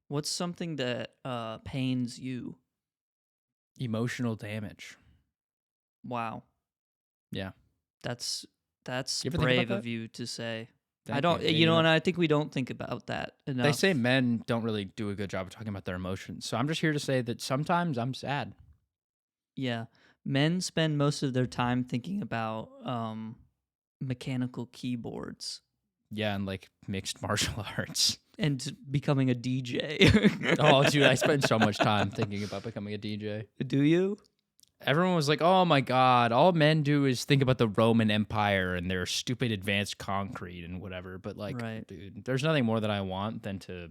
What's something that pains you? Emotional damage. Wow, Yeah. that's You ever think brave about of that? you to say. I Thank don't, you. Yeah, you know, and I think we don't think about that enough. they say men don't really do a good job of talking about their emotions. So I'm just here to say that sometimes I'm sad. Yeah, men spend most of their time thinking about mechanical keyboards Yeah, and like mixed martial arts. and becoming a DJ. Oh, dude, I spend so much time thinking about becoming a DJ. Do you? Everyone was like, "Oh my god, all men do is think about the Roman Empire and their stupid advanced concrete and whatever." But like, Right. dude, there's nothing more that I want than to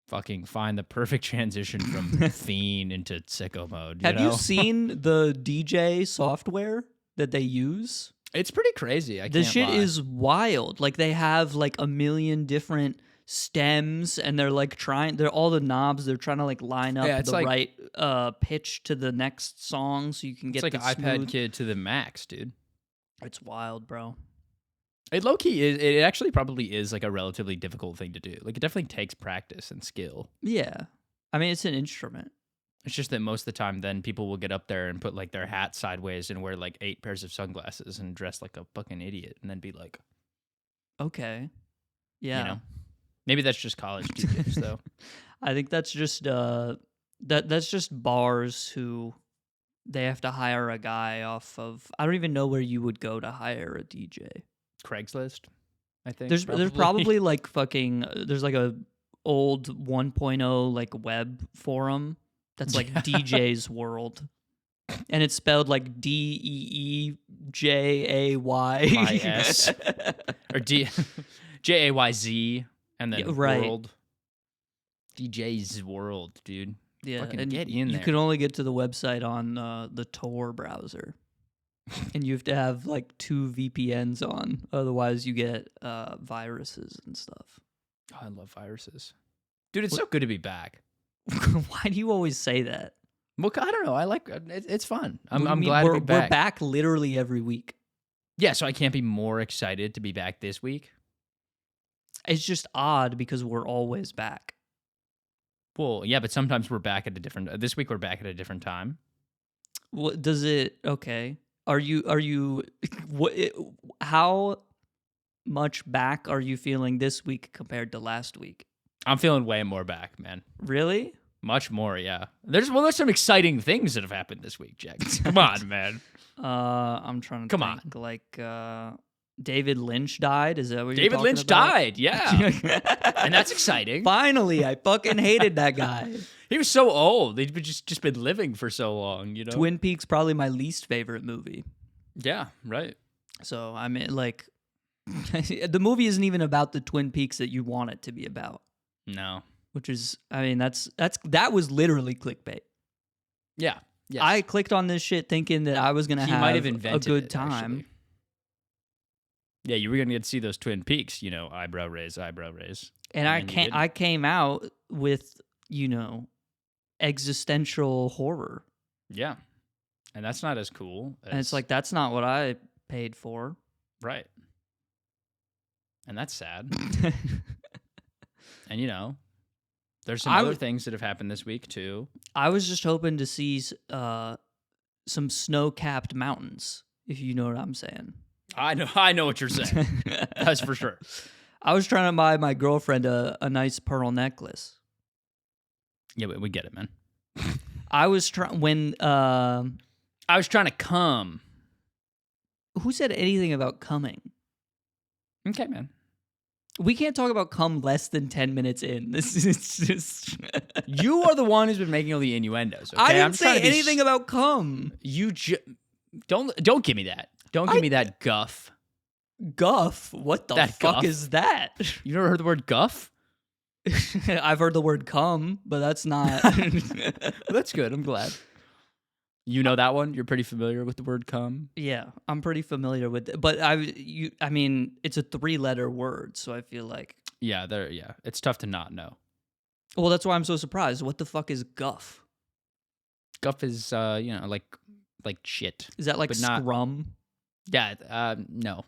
fucking find the perfect transition from fiend into sicko mode. Have know? you seen the DJ software that they use? It's pretty crazy. This shit is wild. Like they have like a million different stems and they're like they're all the knobs, they're trying to like line up it's the like- right pitch to the next song so you can get It's like the an iPad smooth. Kid to the max, dude. It's wild, bro. It low key is. It actually probably is like a relatively difficult thing to do. Like it definitely takes practice and skill. Yeah. I mean, it's an instrument. It's just that most of the time, then people will get up there and put like their hat sideways and wear like 8 pairs of sunglasses and dress like a fucking idiot, and then be like, Okay. Yeah. you know, maybe that's just college DJs though. I think that's just that's just bars who they have to hire a guy off of. I don't even know where you would go to hire a DJ. Craigslist, I think. There's probably like fucking there's like a old 1.0 like web forum that's like DJ's World. And it's spelled like DEEJAY YS. or JAYZ and then Yeah, right. world. DJ's World, dude. Yeah, Fucking and get in you there. can only get to the website on the Tor browser. And you have to have like 2 VPNs on, otherwise you get viruses and stuff. Oh, I love viruses. Dude, it's so good to be back. Why do you always say that? Well, I don't know. I like it's fun. What do you I'm mean? glad to be back. We're back literally every week. Yeah, so I can't be more excited to be back this week. It's just odd because we're always back. Well, yeah, but sometimes we're back at a different. This week we're back at a different time. What does it? Okay, are you? What? How much back are you feeling this week compared to last week? I'm feeling way more back, man. Really? Much more, yeah. There's some exciting things that have happened this week, Jack. Come on, man. I'm trying to Come think. Like David Lynch died. Is that what David you're talking Lynch about? died, yeah. And that's exciting. Finally, I fucking hated that guy. He was so old. He'd just been living for so long, you know? Twin Peaks probably my least favorite movie. Yeah, right. So I mean, like, the movie isn't even about the Twin Peaks that you want it to be about. No. Which is, I mean, that was literally clickbait. Yeah. Yes. I clicked on this shit thinking that I was gonna He have might have a invented good it, time. actually. Yeah, you were gonna get to see those Twin Peaks, you know, eyebrow raise. And And you didn't. I came out with, you know, existential horror. Yeah. And that's not as cool. And it's like, that's not what I paid for. Right. And that's sad. And, you know, there's some other things that have happened this week, too. I was just hoping to see some snow-capped mountains, if you know what I'm saying. I know what you're saying. That's for sure. I was trying to buy my girlfriend a nice pearl necklace. Yeah, but we get it, man. I was trying I was trying to come. who said anything about coming? Okay, man. We can't talk about cum less than 10 minutes in. This is just... You are the one who's been making all the innuendos. Okay? I didn't I'm trying say to be anything about cum. You don't give me that. Don't give me that guff. Guff? What the That fuck guff? is that? You never heard the word guff? I've heard the word cum, but that's not... That's good. I'm glad. You know that one? You're pretty familiar with the word cum? Yeah, I'm pretty familiar with it. But I mean, it's a 3-letter word, so I feel like... Yeah, it's tough to not know. Well, that's why I'm so surprised. What the fuck is guff? Guff is, you know, like shit. Is that like But not- scrum? Yeah, no.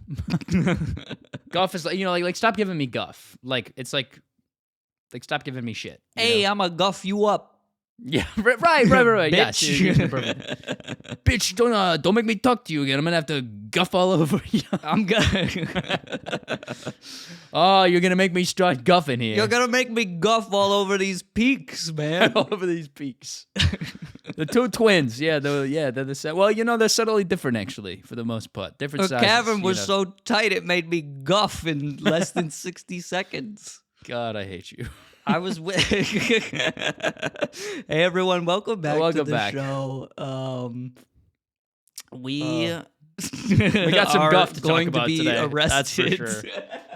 Guff is like, you know, like stop giving me guff. Like it's like Like, stop giving me shit. you Hey, know? I'm gonna guff you up. Yeah, right. Yes, Bitch. you're perfect. Bitch, don't make me talk to you again. I'm gonna have to guff all over you. I'm gonna. Oh, you're gonna make me start guffing here. You're gonna make me guff all over these peaks, man. all over these peaks. The two twins, they're the same. Well, they're subtly different actually, for the most part. Different The sizes. cavern was so tight it made me guff in less than 60 seconds. God, I hate you. I was with. Hey everyone, welcome back to the back. show. We got some are guff to talk going about to be today. arrested. That's for sure.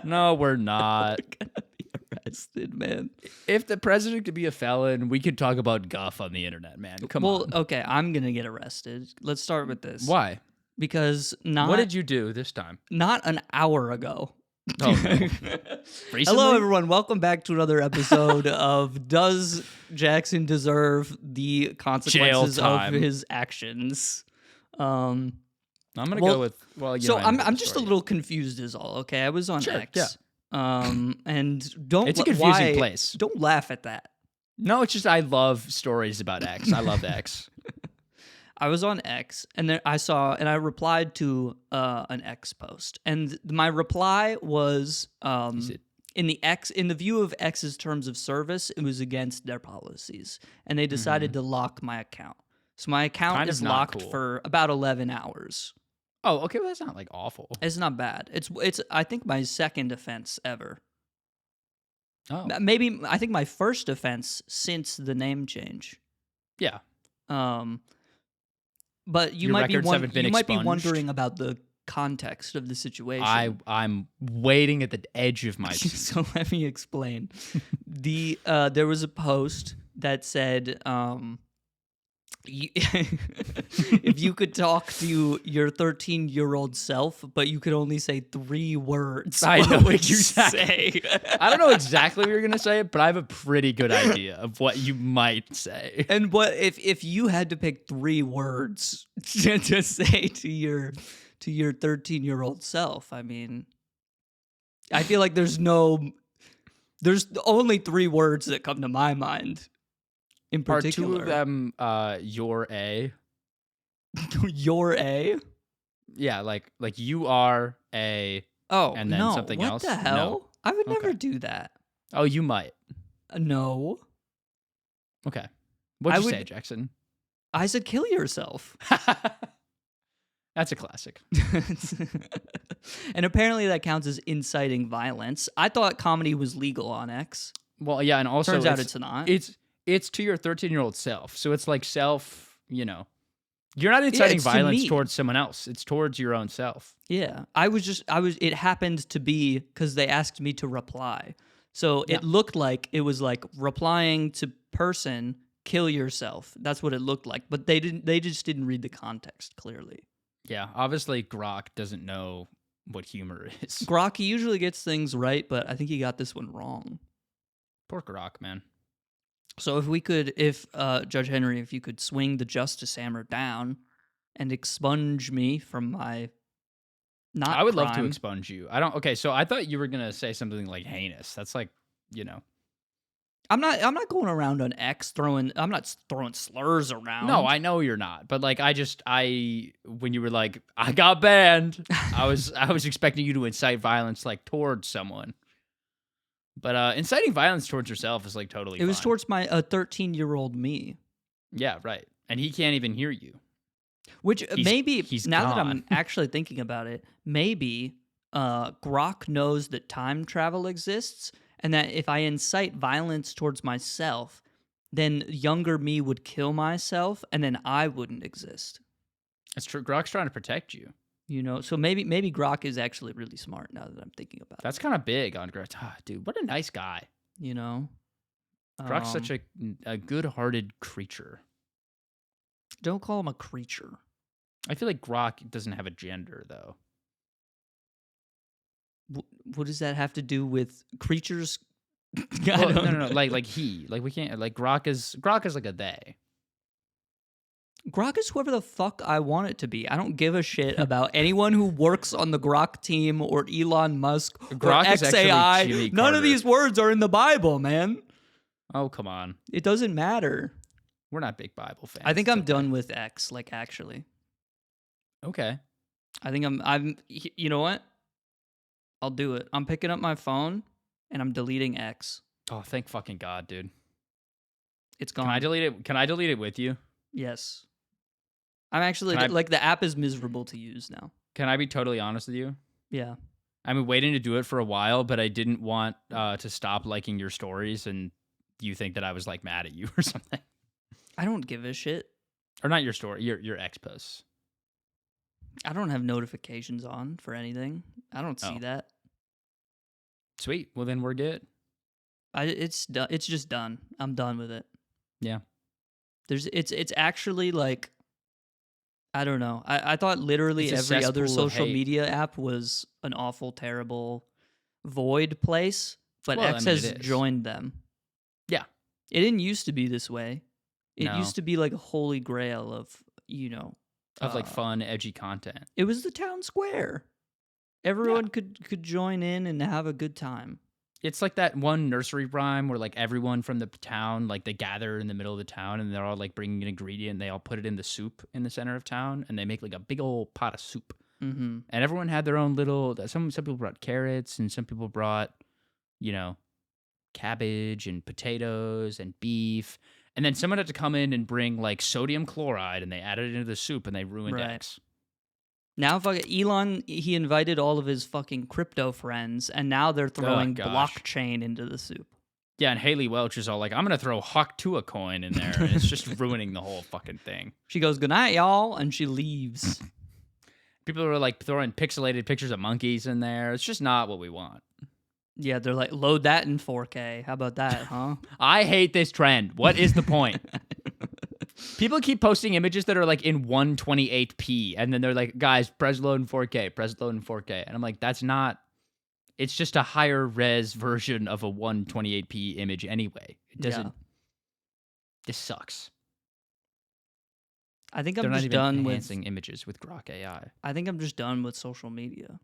No, we're not. Gonna be arrested, man. If the president could be a felon, we could talk about guff on the internet, man. Come on. Okay, I'm gonna get arrested. Let's start with this. Why? Because What did you do this time? not an hour ago. Oh, no. Recently? Hello, everyone. Welcome back to another episode of Does Jackson Deserve the Consequences Jail of time. His Actions? I'm gonna well, go with So I know I'm the just a story. little confused is all, okay? I was on Sure, X. yeah. And don't It's a confusing why- place. Don't laugh at that. No, it's just I love stories about X. I love X. I was on X, and then I replied to an X post, and my reply was in the view of X's terms of service, it was against their policies, and they decided to lock my account. So my account Kind of is not locked cool. for about 11 hours. Oh, okay. Well, that's not like awful. It's not bad. It's I think my second offense ever. Oh, Maybe I think my first offense since the name change. yeah. But you Your might be records haven't been expunged? wondering about the context of the situation. I'm waiting at the edge of my seat. So let me explain. There was a post that said, if you could talk to your 13-year-old self, but you could only say 3 words, I what know would what you you say? I don't know exactly what you're gonna say, but I have a pretty good idea of what you might say. And what if you had to pick 3 words to say to your 13-year-old self? I mean, I feel like there's only 3 words that come to my mind in particular. Are 2 of them you're a? You're a? Yeah, like you are a. Oh, And then no. something what else? the hell? No. I would never Okay. do that. Oh, you might. No. Okay. What'd I you would- say, Jackson? I said kill yourself. That's a classic. And apparently that counts as inciting violence. I thought comedy was legal on X. Well, yeah, and also Turns out it's not. It's to your 13-year-old self. So it's like self, You're not inciting it's to violence me. towards someone else. It's towards your own self. Yeah. It happened to be because they asked me to reply. So Yeah. it looked like it was like replying to person, kill yourself. That's what it looked like. But they just didn't read the context clearly. Yeah, obviously Grok doesn't know what humor is. Grok, he usually gets things right, but I think he got this one wrong. Poor Grok, man. So Judge Henry, if you could swing the justice hammer down and expunge me from my I would love to crime. expunge you. Okay, so I thought you were going to say something like heinous. That's like, I'm not going around on X I'm not throwing slurs around. No, I know you're not. But like when you were like, I got banned, I was expecting you to incite violence like towards someone. But inciting violence towards yourself is like totally It was fine. towards my 13-year-old me. Yeah, right. And he can't even hear you. Which maybe he's now that gone. I'm actually thinking about it, maybe Grok knows that time travel exists, and that if I incite violence towards myself, then younger me would kill myself, and then I wouldn't exist. That's true. Grok's trying to protect you. So maybe Grok is actually really smart now that I'm thinking about That's kind of big on Grok. Dude, what a nice guy. it. Grok's such a good-hearted creature. Don't call him a creature. I feel like Grok doesn't have a gender, though. What does that have to do with creatures? Well, no. Like he. Like we can't. Like Grok is like a they. Grok is whoever the fuck I want it to be. I don't give a shit about anyone who works on the Grok team or Elon Musk or Grok is actually XAI. Jimmy None Carter. of these words are in the Bible, man. Oh, come on. It doesn't matter. We're not big Bible fans. I think I'm done with X, like, actually. Okay. I think you know what? I'll do it. I'm picking up my phone and I'm deleting X. Oh, thank fucking God, dude. It's gone. Can I delete it? Can I delete it with you? Yes. I'm actually, like, the app is miserable to use now. Can I be totally honest with you? Yeah. I've been waiting to do it for a while, but I didn't want to stop liking your stories and you think that I was, like, mad at you or something. I don't give a shit. Or not your story, your X posts. I don't have notifications on for anything. I don't see that. Sweet. Well, then we're good. It's done. It's just done. I'm done with it. Yeah. It's actually like, I don't know. I thought literally every other social media app was an awful, terrible void place, but X has joined them. Yeah. It didn't used to be this way. It used to be like a holy grail of, of like fun, edgy content. It was the town square. Everyone could join in and have a good time. It's like that one nursery rhyme where like everyone from the town, like they gather in the middle of the town and they're all like bringing an ingredient and they all put it in the soup in the center of town and they make like a big old pot of soup. Mm-hmm. And everyone had their own little, some people brought carrots and some people brought, cabbage and potatoes and beef. And then someone had to come in and bring like sodium chloride and they added it into the soup and they ruined X. Now, Elon, he invited all of his fucking crypto friends, and now they're throwing blockchain into the soup. Yeah, and Haley Welch is all like, I'm going to throw Hawk2a coin in there, and it's just ruining the whole fucking thing. She goes, good night, y'all, and she leaves. People are like throwing pixelated pictures of monkeys in there. It's just not what we want. Yeah, they're like, load that in 4K. How about that, huh? I hate this trend. What is the point? People keep posting images that are like in 128p, and then they're like, guys, press load in 4K, press load in 4K. And I'm like, that's not, it's just a higher res version of a 128p image anyway. It doesn't, this sucks. I think I'm just done with enhancing images with Grok AI. I think I'm just done with social media.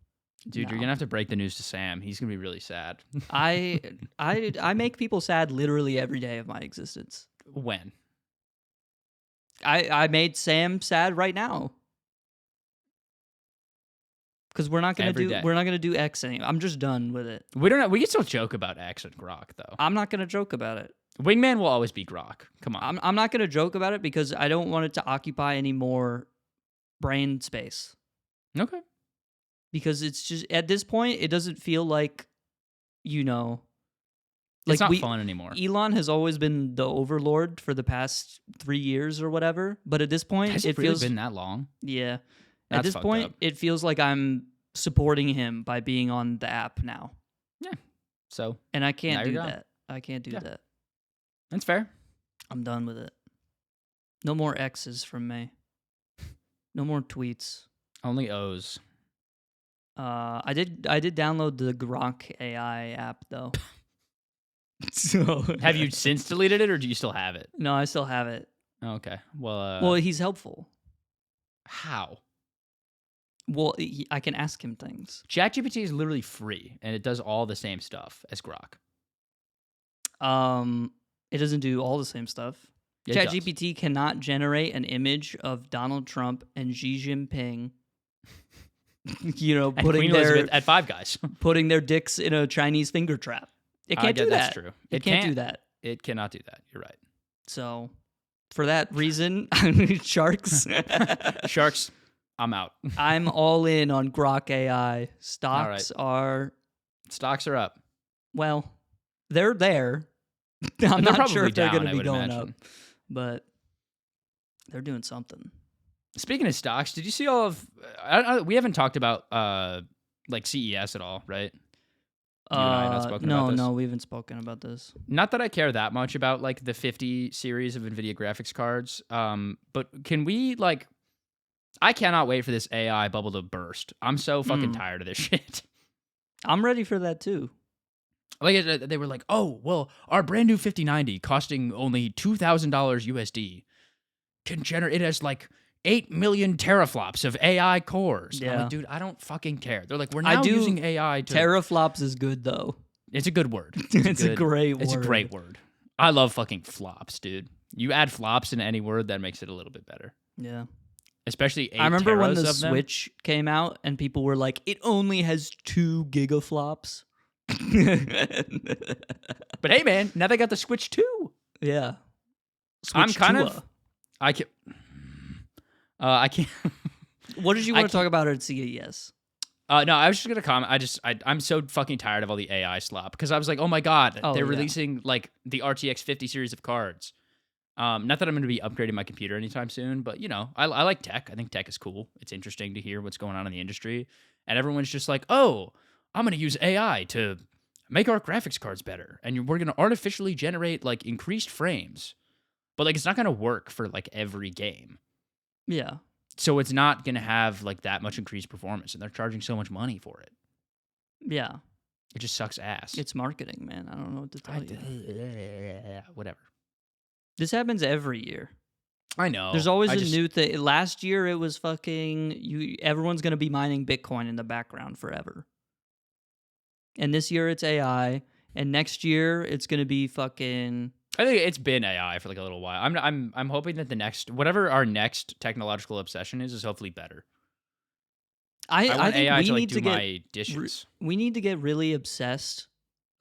Dude, you're going to have to break the news to Sam. He's going to be really sad. I make people sad literally every day of my existence. When? I made Sam sad right now. Because we're not gonna do X anymore. I'm just done with it. We can still joke about X and Grok though. I'm not gonna joke about it. Wingman will always be Grok. Come on. I'm not gonna joke about it because I don't want it to occupy any more brain space. Okay. Because it's just at this point it doesn't feel like, it's not fun anymore. Elon has always been the overlord for the past 3 years or whatever, but at this point, it feels been that long. Yeah, at this point, it feels like I'm supporting him by being on the app now. Yeah. So, and I can't do that. I can't do that. That's fair. I'm done with it. No more X's from me. No more tweets. Only O's. I did download the Grok AI app though. So have you since deleted it or do you still have it? No, I still have it. Okay. Well, he's helpful. How? Well, I can ask him things. ChatGPT is literally free and it does all the same stuff as Grok. It doesn't do all the same stuff. Yeah, ChatGPT cannot generate an image of Donald Trump and Xi Jinping. Putting their at Five Guys, putting their dicks in a Chinese finger trap. It can't do that. That's true. It can't do that. It cannot do that. You're right. So, for that reason, sharks. Sharks, I'm out. I'm all in on Grok AI. Stocks are up. Well, they're there. I'm not sure if they're going to be going up, but they're doing something. Speaking of stocks, did you see all of? We haven't talked about like CES at all, right? No, we haven't spoken about this. Not that I care that much about like the 50 series of NVIDIA graphics cards, but can we like? I cannot wait for this AI bubble to burst. I'm so fucking tired of this shit. I'm ready for that too. Like they were like, oh well, our brand new 5090 costing only $2,000 USD can generate it as like 8 million teraflops of AI cores. Yeah. I'm like, dude, I don't fucking care. They're like, we're now using AI to... Teraflops is good, though. It's a good word. It's a great word. It's a great word. I love fucking flops, dude. You add flops in any word, that makes it a little bit better. Yeah. Especially 8 I remember when the teras of them. Switch came out and people were like, it only has 2 gigaflops. But hey, man, now they got the Switch 2. Yeah. Switch I'm kind 2. of... I can't... What did you want to talk about at CES? No, I was just gonna comment. I'm so fucking tired of all the AI slop because I was like, oh my god, they're releasing like the RTX 50 series of cards. Not that I'm gonna be upgrading my computer anytime soon, but you know, I like tech. I think tech is cool. It's interesting to hear what's going on in the industry, and everyone's just like, oh, I'm gonna use AI to make our graphics cards better, and we're gonna artificially generate like increased frames, but like it's not gonna work for like every game. Yeah. So it's not going to have like that much increased performance, and they're charging so much money for it. Yeah. It just sucks ass. It's marketing, man. I don't know what to tell you. Whatever. This happens every year. I know. There's always a new thing. Last year it was fucking everyone's going to be mining Bitcoin in the background forever. And this year it's AI, and next year it's going to be fucking I think it's been AI for like a little while. I'm hoping that the next whatever our next technological obsession is hopefully better. I want think AI we to like need do to get my dishes. we need to get really obsessed.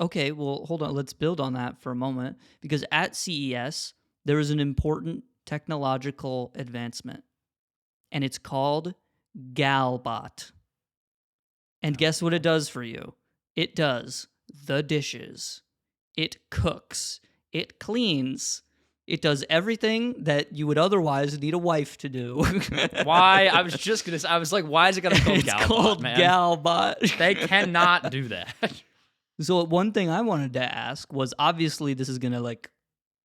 Okay, well, hold on. Let's build on that for a moment because at CES there was an important technological advancement, and it's called galbot. And guess what it does for you? It does the dishes. It cooks. It cleans. It does everything that you would otherwise need a wife to do. Why? I was just gonna say. I was like, why is it gonna call It's galbot, called man? galbot. They cannot do that. So one thing I wanted to ask was, obviously this is gonna like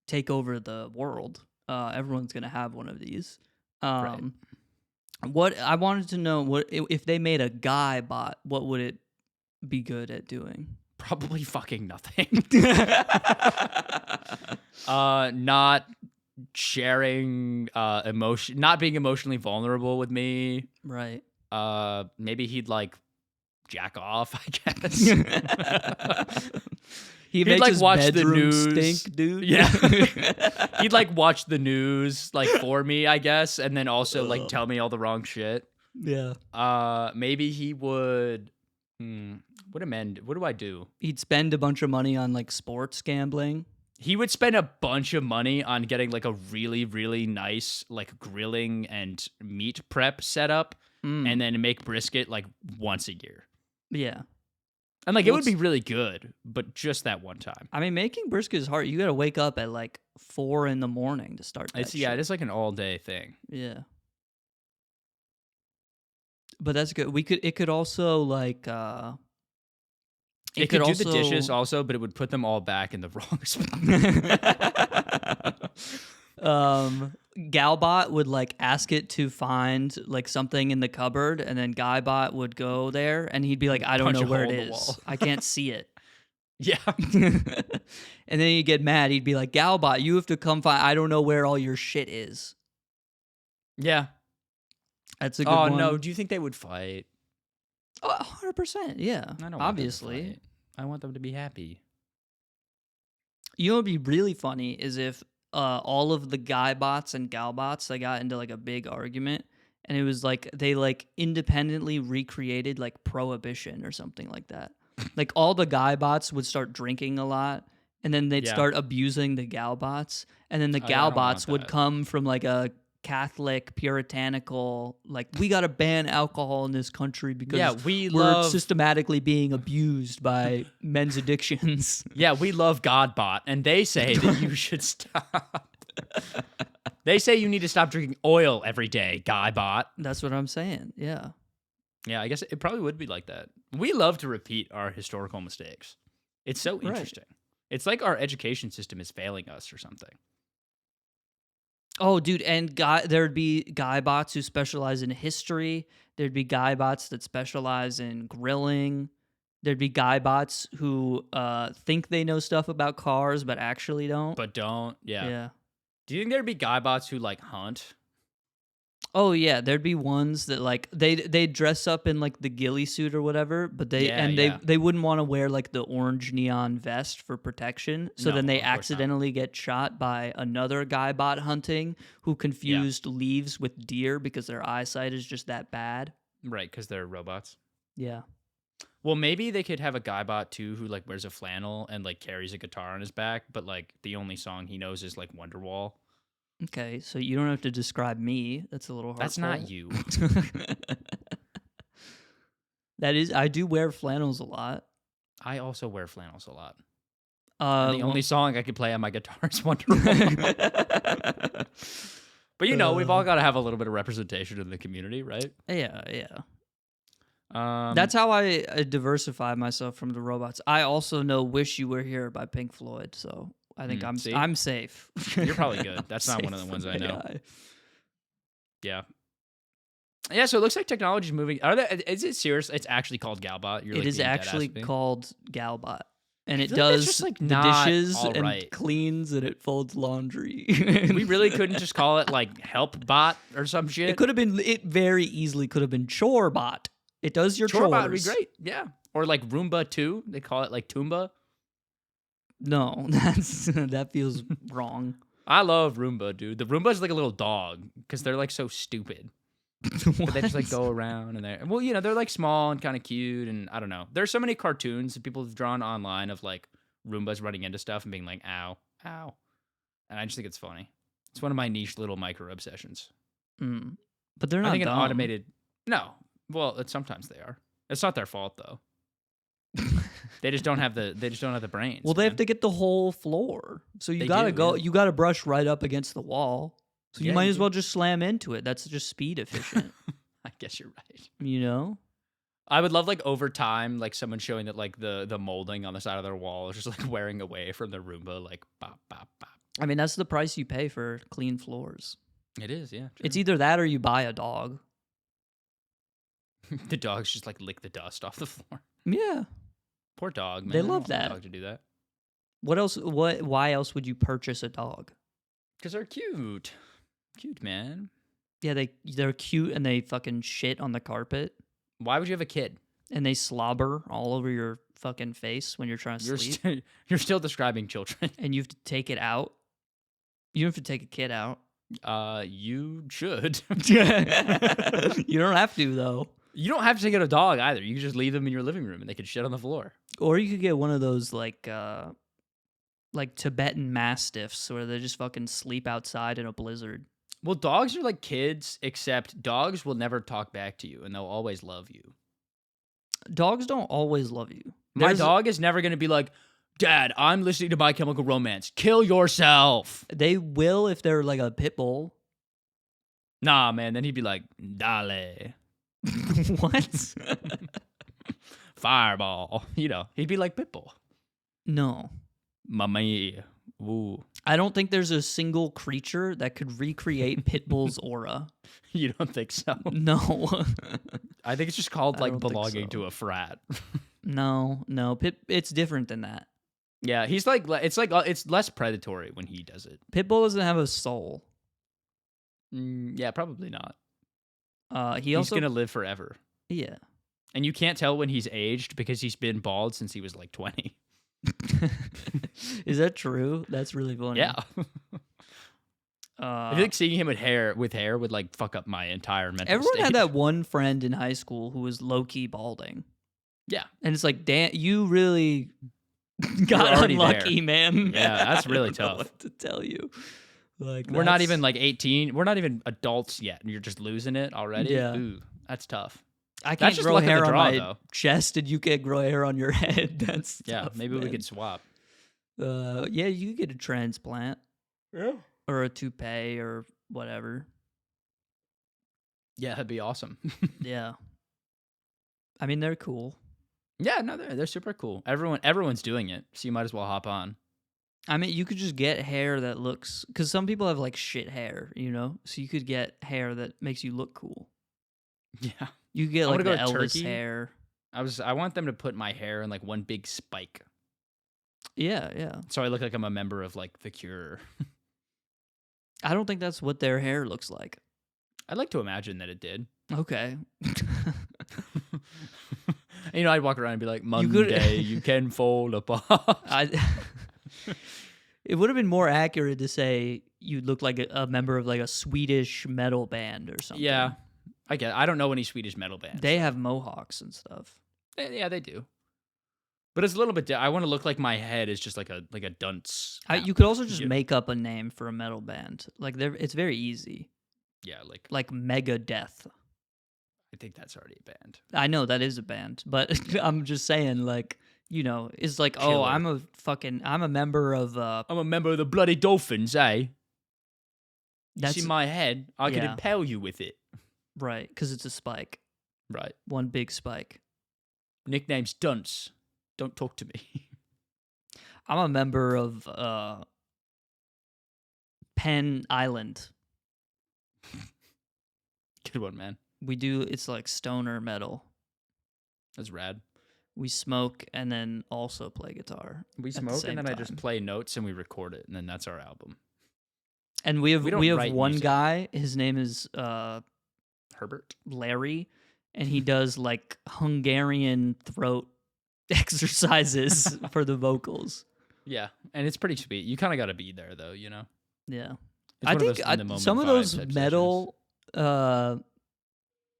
take over the world. Everyone's gonna have one of these. Right. What I wanted to know, what if they made a guybot? What would it be good at doing? Probably fucking nothing. Not sharing emotion, not being emotionally vulnerable with me. Right. Maybe he'd like jack off, I guess. He'd like his watch the bedroom news, stink, dude. Yeah. He'd like watch the news like for me, I guess, and then also like tell me all the wrong shit. Yeah. Maybe he would. What do I do? He'd spend a bunch of money on like sports gambling. He would spend a bunch of money on getting like a really, really nice like grilling and meat prep setup, and then make brisket like once a year. Yeah. And like it would be really good, but just that one time. I mean, making brisket is hard. You got to wake up at like 4 a.m. to start that shit. Yeah, it is like an all day thing. Yeah. But that's good. It could also like it could do the dishes also, but it would put them all back in the wrong spot. Galbot would like ask it to find like something in the cupboard, and then Guybot would go there and he'd be like, I don't know where it is. I can't see it. Yeah. And then he'd get mad. He'd be like, Galbot, you have to come find, I don't know where all your shit is. Yeah. That's a good one. Oh, no. Do you think they would fight? Oh, 100%. Yeah. I don't obviously. Want them to fight. I want them to be happy. You know what would be really funny is if all of the Guybots and Galbots, they got into like a big argument, and it was like they like independently recreated like Prohibition or something like that. Like all the Guybots would start drinking a lot, and then they'd start abusing the Galbots, and then the Galbots would come from like a Catholic, puritanical, like, we got to ban alcohol in this country because we're systematically being abused by men's addictions. Yeah, we love Godbot, and they say that you should stop. They say you need to stop drinking oil every day, Guybot. That's what I'm saying, yeah. Yeah, I guess it probably would be like that. We love to repeat our historical mistakes. It's so interesting. Right. It's like our education system is failing us or something. Oh, dude, and there'd be Guybots who specialize in history. There'd be Guybots that specialize in grilling. There'd be Guybots who think they know stuff about cars, but actually don't. Yeah. Do you think there'd be Guybots who, like, hunt? Oh yeah, there'd be ones that like they dress up in like the ghillie suit or whatever, but they wouldn't want to wear like the orange neon vest for protection. So No, then they of course not. accidentally get shot by another guybot hunting who confused leaves with deer because their eyesight is just that bad. Right, because they're robots. Yeah. Well, maybe they could have a guybot too who like wears a flannel and like carries a guitar on his back, but like the only song he knows is like Wonderwall. Okay, so you don't have to describe me. That's a little hard. That's not you. That is, I do wear flannels a lot. I also wear flannels a lot. And the only song I could play on my guitar is Wonderwall. But you know, we've all got to have a little bit of representation in the community, right? Yeah. That's how I diversify myself from the robots. I also know "Wish You Were Here" by Pink Floyd, so I think I'm safe. You're probably good. That's not one of the ones I know. Yeah. Yeah, so it looks like technology's moving. Is it serious? It's actually called galbot. It is actually called galbot. And it does just like the dishes and cleans and it folds laundry. We really couldn't just call it like help bot or some shit. It very easily could have been chore bot. It does your chores. Chore bot would be great. Yeah. Or like Roomba 2. They call it like Toomba. No, that feels wrong. I love Roomba, dude. The Roomba's like a little dog because they're like so stupid. But they just like go around and they're like small and kind of cute, and I don't know. There's so many cartoons that people have drawn online of like Roombas running into stuff and being like, ow, ow. And I just think it's funny. It's one of my niche little micro obsessions. But they're not I think dumb. an automated. No. Well, sometimes they are. It's not their fault though. They just don't have the brains. Well, they have to get the whole floor. So you gotta brush right up against the wall. So you might as well just slam into it. That's just speed efficient. I guess you're right. You know? I would love like over time, like someone showing that like the molding on the side of their wall is just like wearing away from the Roomba, like bop, bop, bop. I mean, that's the price you pay for clean floors. It is, yeah. True. It's either that or you buy a dog. The dogs just like lick the dust off the floor. Yeah. Poor dog, man. They love that. A dog to do that. What else? Why else would you purchase a dog? Because they're cute. Cute, man. Yeah, they're cute and they fucking shit on the carpet. Why would you have a kid? And they slobber all over your fucking face when you're trying to sleep. You're still describing children. And you have to take it out. You don't have to take a kid out. You should. You don't have to, though. You don't have to take out a dog either. You can just leave them in your living room and they could shit on the floor. Or you could get one of those like Tibetan Mastiffs where they just fucking sleep outside in a blizzard. Well, dogs are like kids, except dogs will never talk back to you and they'll always love you. Dogs don't always love you. My dog is never going to be like, Dad, I'm listening to My Chemical Romance. Kill yourself. They will if they're like a pitbull. Nah, man. Then he'd be like, Dale. What? Fireball. You know, he'd be like Pitbull. No. Mamma. Ooh. I don't think there's a single creature that could recreate Pitbull's aura. You don't think so? No. I think it's just called like belonging to a frat. No. It's different than that. Yeah, it's less predatory when he does it. Pitbull doesn't have a soul. Yeah, probably not. He's gonna live forever. Yeah. And you can't tell when he's aged because he's been bald since he was like 20. Is that true? That's really funny. Yeah. I think seeing him with hair would like fuck up my entire mental Everyone state. had that one friend in high school who was low-key balding. Yeah. And it's like, damn, you really got unlucky, there. Man. Yeah, that's really tough. I don't know what to tell you. Like, we're not even like 18. We're not even adults yet, and you're just losing it already. Yeah. Ooh, that's tough. I can't grow hair on my chest, and you can't grow hair on your head. That's tough, maybe we could swap. Yeah, you could get a transplant. Yeah. Or a toupee or whatever. Yeah, that'd be awesome. Yeah. I mean, they're cool. Yeah, no, they're super cool. Everyone's doing it, so you might as well hop on. I mean, you could just get hair that looks... Because some people have, like, shit hair, you know? So you could get hair that makes you look cool. Yeah. You could get, like, the Elvis hair. I want them to put my hair in, like, one big spike. Yeah. So I look like I'm a member of, like, The Cure. I don't think that's what their hair looks like. I'd like to imagine that it did. Okay. You know, I'd walk around and be like, Monday, you can fall apart. It would have been more accurate to say you look like a member of like a Swedish metal band or something. Yeah, I get it. I don't know any Swedish metal bands. They have mohawks and stuff. Yeah, they do. But it's a little bit. I want to look like my head is just like a dunce. You could also just make up a name for a metal band. Like it's very easy. Yeah, like Megadeath. I think that's already a band. I know that is a band, but I'm just saying, like, you know, it's like, Killer. oh, I'm a member of. I'm a member of the Bloody Dolphins, eh? That's See my head? I can impale you with it. Right, because it's a spike. Right. One big spike. Nickname's Dunce. Don't talk to me. I'm a member of Penn Island. Good one, man. It's like stoner metal. That's rad. We smoke and then also play guitar. We smoke and then I just play notes and we record it, and then that's our album. And we have one music. Guy. His name is Herbert Larry, and he does like Hungarian throat exercises for the vocals. Yeah, and it's pretty sweet. You kind of got to be there, though, you know. Yeah, I think some of those metal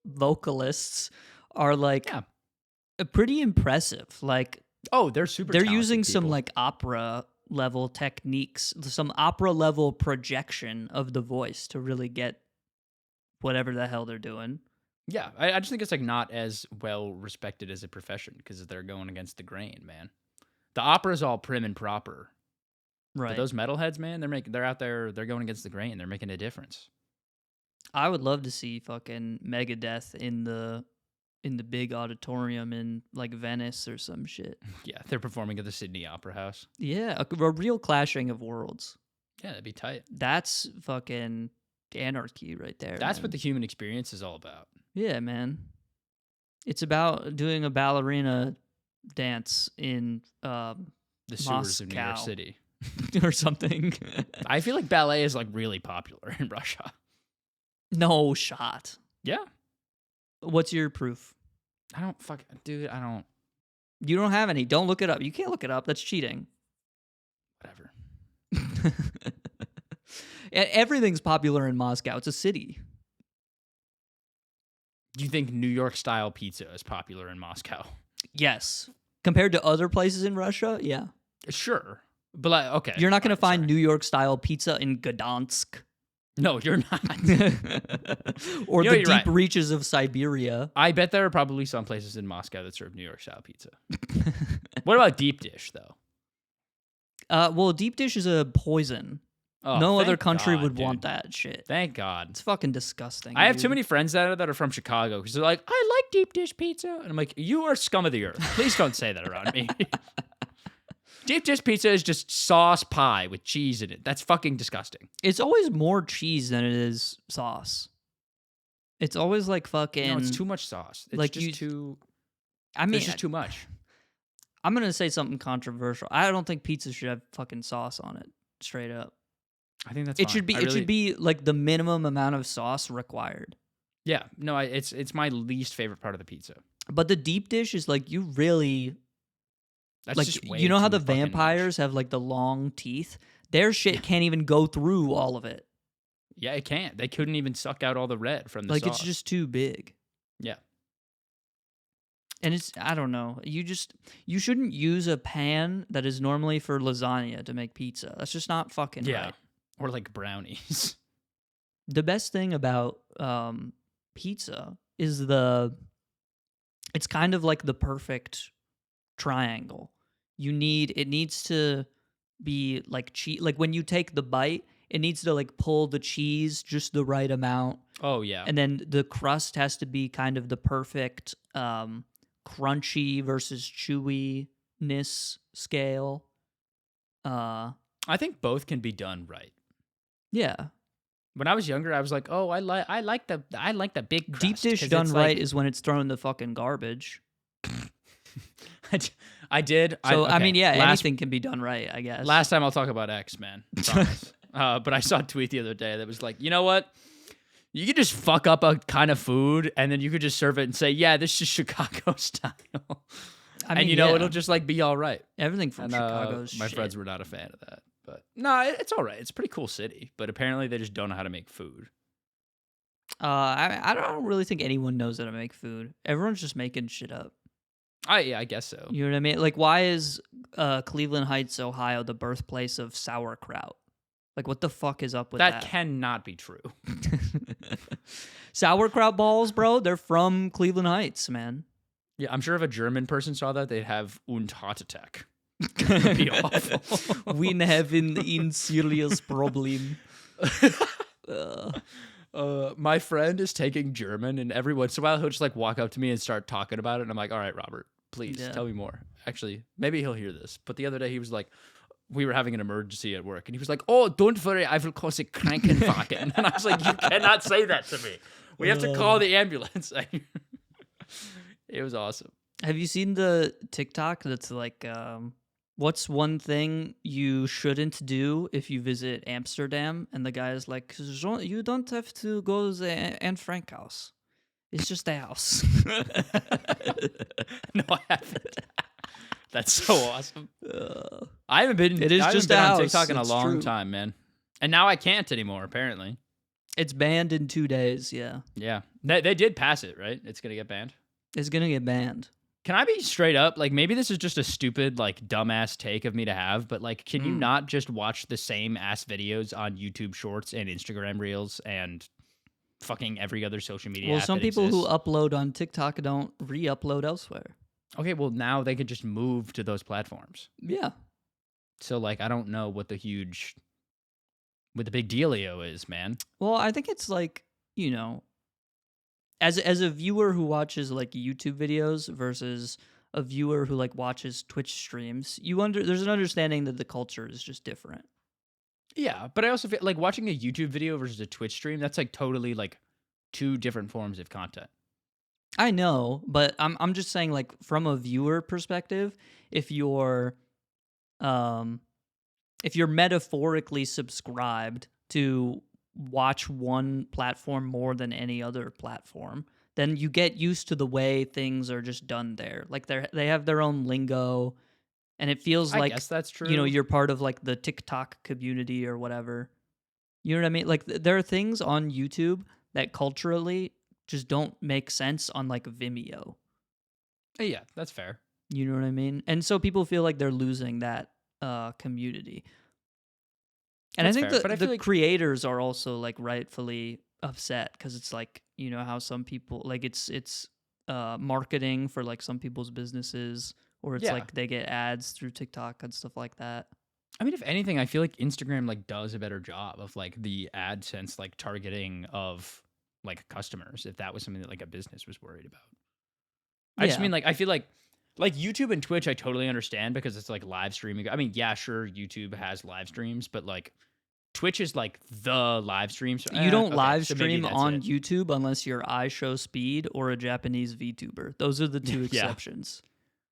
vocalists are like pretty impressive. Like, oh, they're super. They're using people. some like opera level techniques, some opera level projection of the voice to really get whatever the hell they're doing. Yeah, I just think it's like not as well respected as a profession because they're going against the grain, man. The opera's all prim and proper, right? But those metalheads, man, they're out there, they're going against the grain. They're making a difference. I would love to see fucking Megadeath in the big auditorium in like Venice or some shit. Yeah, they're performing at the Sydney Opera House. Yeah, a real clashing of worlds. Yeah, that'd be tight. That's fucking anarchy right there. That's what the human experience is all about. Yeah, man. It's about doing a ballerina dance in the sewers of New York City or something. I feel like ballet is like really popular in Russia. No shot. Yeah. What's your proof? Dude, I don't. You don't have any. Don't look it up. You can't look it up. That's cheating. Whatever. Everything's popular in Moscow. It's a city. Do you think New York style pizza is popular in Moscow? Yes. Compared to other places in Russia, yeah. Sure. But like, okay. You're not going to find New York style pizza in Gdansk. No, you're not. Or the deep reaches of Siberia. I bet there are probably some places in Moscow that serve New York style pizza. What about deep dish, though? Well, deep dish is a poison. Oh, no other country would want that shit. Thank God. It's fucking disgusting. I have too many friends that are from Chicago because they're like, I like deep dish pizza. And I'm like, you are scum of the earth. Please don't say that around me. Deep dish pizza is just sauce pie with cheese in it. That's fucking disgusting. It's always more cheese than it is sauce. It's always like fucking... No, it's too much sauce. It's like just too... I mean... It's just too much. I'm going to say something controversial. I don't think pizza should have fucking sauce on it. Straight up. I think that's it fine. Should be like the minimum amount of sauce required. Yeah. No, it's my least favorite part of the pizza. But the deep dish is like you really... That's like, just way you know how the too fucking vampires much. have like the long teeth? Their shit can't even go through all of it. Yeah, it can't. They couldn't even suck out all the red from the like sauce. It's just too big. Yeah. And it's, I don't know. You shouldn't use a pan that is normally for lasagna to make pizza. That's just not fucking right. Or like brownies. The best thing about pizza is it's kind of like the perfect triangle. It needs to be like cheese. Like when you take the bite, it needs to like pull the cheese just the right amount. Oh yeah. And then the crust has to be kind of the perfect crunchy versus chewiness scale. I think both can be done right. Yeah. When I was younger, I was like, "Oh, I like the big crust." Deep dish done right is when it's thrown in the fucking garbage. I did. So I mean, yeah, anything can be done right, I guess. Last time I'll talk about X, man. Promise. But I saw a tweet the other day that was like, you know what? You could just fuck up a kind of food, and then you could just serve it and say, "Yeah, this is Chicago style," I mean, and it'll just like be all right. Everything from Chicago's my shit. friends were not a fan of that, but no, it's all right. It's a pretty cool city, but apparently they just don't know how to make food. I don't really think anyone knows how to make food. Everyone's just making shit up. I guess so. You know what I mean? Like, why is Cleveland Heights, Ohio, the birthplace of sauerkraut? Like, what the fuck is up with that? That cannot be true. Sauerkraut balls, bro. They're from Cleveland Heights, man. Yeah, I'm sure if a German person saw that, they'd have und heart attack. It'd be awful. We have in serious problem. My friend is taking German, and every once in a while he'll just like walk up to me and start talking about it. And I'm like, all right, Robert, please tell me more. Actually, maybe he'll hear this. But the other day he was like, we were having an emergency at work, and he was like, oh, don't worry, I will cause a Krankenwagen. And I was like, you cannot say that to me. We have to call the ambulance. It was awesome. Have you seen the TikTok that's like, what's one thing you shouldn't do if you visit Amsterdam? And the guy is like, you don't have to go to the Anne Frank house. It's just a house. No, I haven't. That's so awesome. I haven't been. It is just a on house. TikTok in a It's long true. time, man. And now I can't anymore. Apparently, It's banned in 2 days. Yeah, yeah. They did pass it, right? It's gonna get banned. it's gonna get banned. Can I be straight up? Like, maybe this is just a stupid, like, dumbass take of me to have, but like, can you not just watch the same ass videos on YouTube Shorts and Instagram Reels and fucking every other social media? Well, app some that people who exists? upload on TikTok don't re-upload elsewhere. Okay, well now they could just move to those platforms. Yeah. So like, I don't know what the big dealio is, man. Well, I think it's like, you know, as a viewer who watches like YouTube videos versus a viewer who like watches Twitch streams, there's an understanding that the culture is just different. Yeah, but I also feel like watching a YouTube video versus a Twitch stream, that's like totally like two different forms of content. I know, but I'm just saying, like, from a viewer perspective, if you're metaphorically subscribed to watch one platform more than any other platform, then you get used to the way things are just done there. Like they have their own lingo, and it feels I like, guess that's true. you know, you're part of like the TikTok community or whatever. You know what I mean? Like there are things on YouTube that culturally just don't make sense on like Vimeo. Yeah, that's fair. You know what I mean? And so people feel like they're losing that community. And That's I think fair, but the creators are also like rightfully upset because it's like, you know, how some people like it's marketing for like some people's businesses, or it's like they get ads through TikTok and stuff like that. I mean, if anything, I feel like Instagram like does a better job of like the AdSense like targeting of like customers, if that was something that like a business was worried about. I just mean, like, I feel like YouTube and Twitch I totally understand because it's like live streaming. I mean, yeah, sure, YouTube has live streams, but like Twitch is like the live stream. So, You don't live so stream maybe on that's it. YouTube unless you're iShowSpeed or a Japanese VTuber. Those are the two exceptions.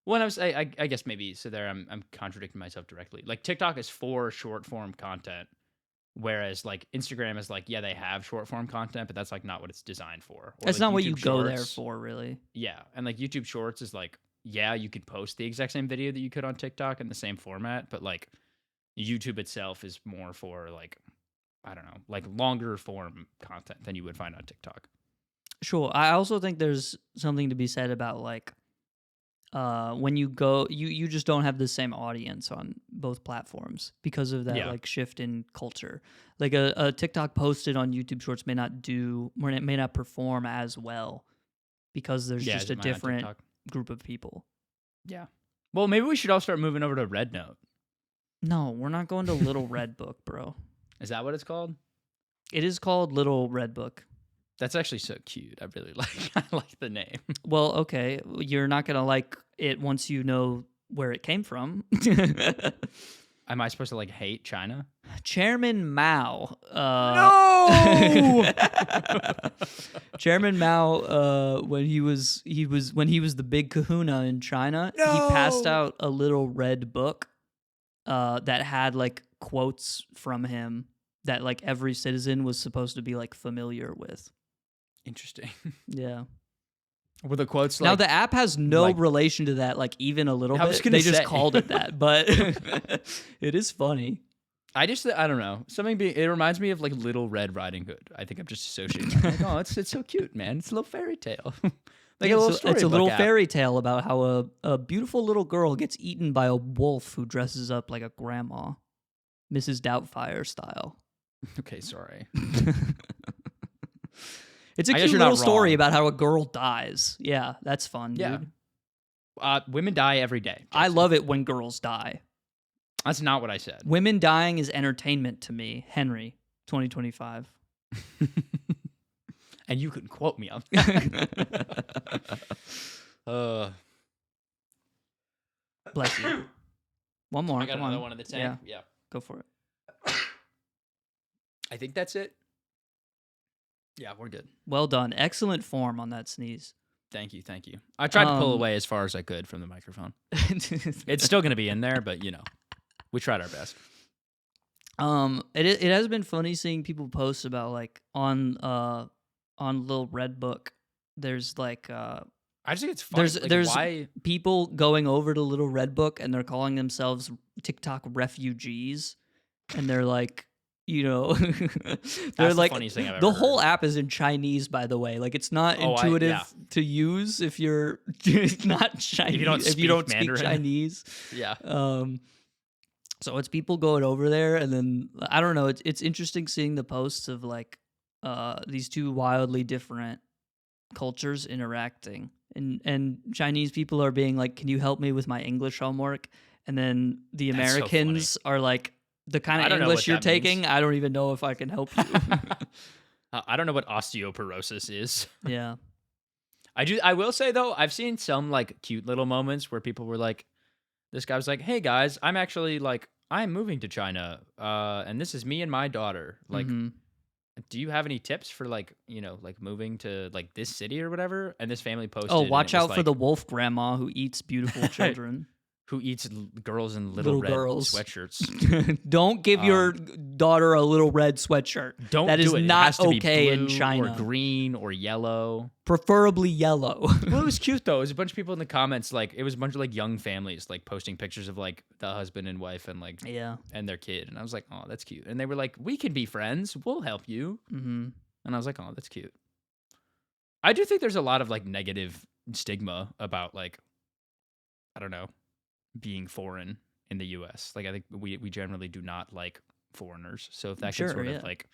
Well, I guess maybe so. There, I'm contradicting myself directly. Like TikTok is for short form content, whereas like Instagram is like, yeah, they have short form content, but that's like not what it's designed for. Or, That's like, not what YouTube you go there Shorts- for, really. Yeah, and like YouTube Shorts is like, yeah, you could post the exact same video that you could on TikTok in the same format, but like YouTube itself is more for like, I don't know, like longer form content than you would find on TikTok. Sure. I also think there's something to be said about like when you go, you just don't have the same audience on both platforms because of that like shift in culture. Like a TikTok posted on YouTube Shorts may not perform as well because there's just a different group of people. Yeah. Well, maybe we should all start moving over to Rednote. No, we're not going to Little Red Book, bro. Is that what it's called? It is called Little Red Book. That's actually so cute. I really I like the name. Well, okay. You're not going to like it once you know where it came from. Am I supposed to like hate China? Chairman Mao. No! Chairman Mao, when he was the big kahuna in China, he passed out a little red book that had like quotes from him that like every citizen was supposed to be like familiar with. Interesting. Yeah. Were the quotes now like... the app has no relation to that, like even a little bit. They just called it that, but it is funny. I don't know. It reminds me of like Little Red Riding Hood. I think I'm just associating that. Like, oh, it's so cute, man. It's a little fairy tale. Like a little story. It's a little fairy tale about how a beautiful little girl gets eaten by a wolf who dresses up like a grandma, Mrs. Doubtfire style. Okay, sorry. It's a cute little story about how a girl dies. Yeah, that's fun, dude. Women die every day. Jackson. I love it when girls die. That's not what I said. Women dying is entertainment to me. Henry, 2025. And you can quote me on that. Bless you. One more. I got another one in the tank. Yeah. Go for it. I think that's it. Yeah, we're good. Well done. Excellent form on that sneeze. Thank you. I tried to pull away as far as I could from the microphone. It's still going to be in there, but we tried our best. It has been funny seeing people post about like on Little Red Book. There's like I just think it's funny. There's why people going over to Little Red Book and they're calling themselves TikTok refugees, and they're like. They're That's like the funniest thing I've ever the heard. whole app is in Chinese, by the way. Like it's not intuitive to use if you're not Chinese. If you don't speak Chinese. Yeah. So it's people going over there, and then I don't know. It's interesting seeing the posts of like these two wildly different cultures interacting, and Chinese people are being like, "Can you help me with my English homework?" And then the Americans are like. The kind of English you're taking, I don't even know if I can help you. I don't know what osteoporosis is. Yeah. I will say, though, I've seen some, like, cute little moments where people were like, this guy was like, hey, guys, I'm actually, like, I'm moving to China, and this is me and my daughter. Like, do you have any tips for, like, like, moving to, like, this city or whatever? And this family posted. Oh, watch out for the wolf grandma who eats beautiful children. Who eats girls in little red sweatshirts. Don't give your daughter a little red sweatshirt. That is not okay in China. Or green or yellow. Preferably yellow. Well, it was cute, though. It was a bunch of people in the comments. Like, it was a bunch of, like, young families, like, posting pictures of, like, the husband and wife and, like, and their kid. And I was like, oh, that's cute. And they were like, we can be friends. We'll help you. Mm-hmm. And I was like, oh, that's cute. I do think there's a lot of, like, negative stigma about, like, I don't know, being foreign in the U.S. Like, I think we generally do not like foreigners. So if that can sort of like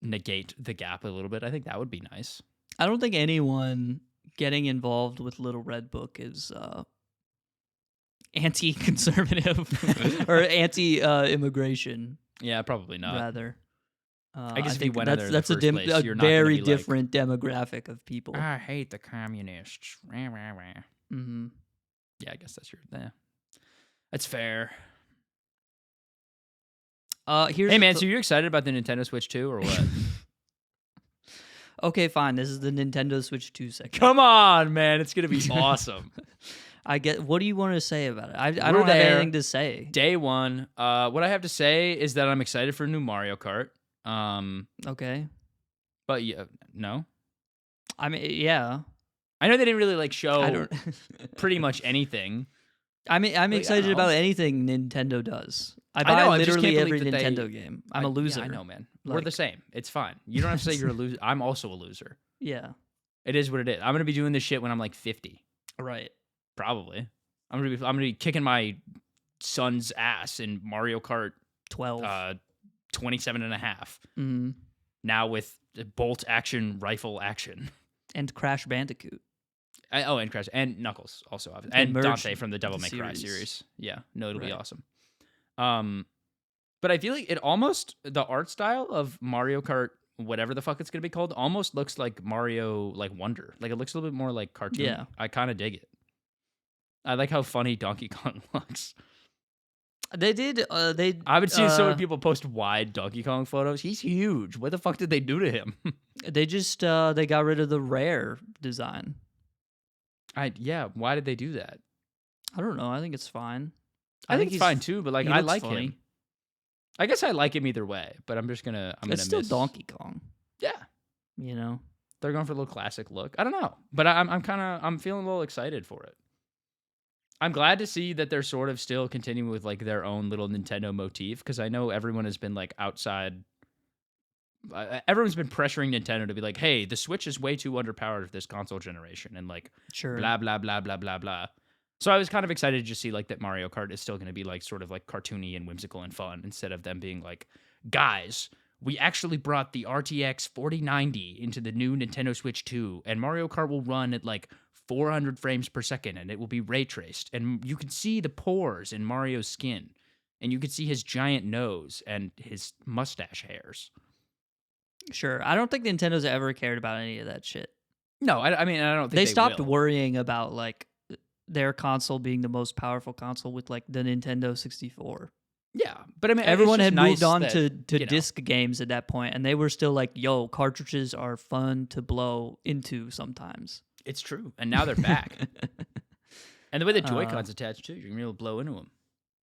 negate the gap a little bit, I think that would be nice. I don't think anyone getting involved with Little Red Book is anti-conservative or anti-immigration. Yeah, probably not. Rather, I guess think that's a very different demographic of people. I hate the communists. Mm-hmm. Yeah, I guess that's that's fair. Hey man, so you're excited about the Nintendo Switch 2 or what? Okay, fine. This is the Nintendo Switch 2 section. Come on, man. It's going to be awesome. What do you want to say about it? I don't have anything to say. Day one. What I have to say is that I'm excited for a new Mario Kart. Okay. But no? I mean, yeah. I know they didn't really like show pretty much anything. I'm excited about anything Nintendo does. I buy literally every Nintendo game. I'm a loser. Yeah, I know, man. We're the same. It's fine. You don't have to say you're a loser. I'm also a loser. Yeah. It is what it is. I'm gonna be doing this shit when I'm like 50. Right. Probably. I'm gonna be kicking my son's ass in Mario Kart 12. 27 and a half. Mm-hmm. Now with bolt action, rifle action. And Crash Bandicoot. And Crash and Knuckles also, obviously. And Dante from the Devil May Cry series. Yeah, no, it'll be awesome. But I feel like the art style of Mario Kart, whatever the fuck it's gonna be called, almost looks like Mario like Wonder. Like it looks a little bit more like cartoon. Yeah, I kind of dig it. I like how funny Donkey Kong looks. They did. I've been seeing so many people post wide Donkey Kong photos. He's huge. What the fuck did they do to him? They just they got rid of the rare design. Why did they do that? I don't know. I think it's fine. I think it's fine too, but like I like him. I guess I like him either way, but I'm gonna It's still miss Donkey Kong. Yeah. You know? They're going for a little classic look. I don't know, but I'm feeling a little excited for it. I'm glad to see that they're sort of still continuing with like their own little Nintendo motif, because I know everyone has been like outside. Everyone's been pressuring Nintendo to be like, "Hey, the Switch is way too underpowered for this console generation," and like blah blah blah blah blah blah. So I was kind of excited to just see like that Mario Kart is still going to be like sort of like cartoony and whimsical and fun, instead of them being like, "Guys, we actually brought the RTX 4090 into the new Nintendo Switch 2, and Mario Kart will run at like 400 frames per second, and it will be ray traced, and you can see the pores in Mario's skin, and you can see his giant nose and his mustache hairs." Sure. I don't think Nintendo's ever cared about any of that shit. No, I mean, I don't think they stopped will. worrying about like their console being the most powerful console with like the Nintendo 64. Yeah, but I mean, everyone had moved on that, to disc games at that point, and they were still like, "Yo, cartridges are fun to blow into sometimes." It's true, and now they're back. And the way the Joy-Cons attached too, you're gonna be able to blow into them.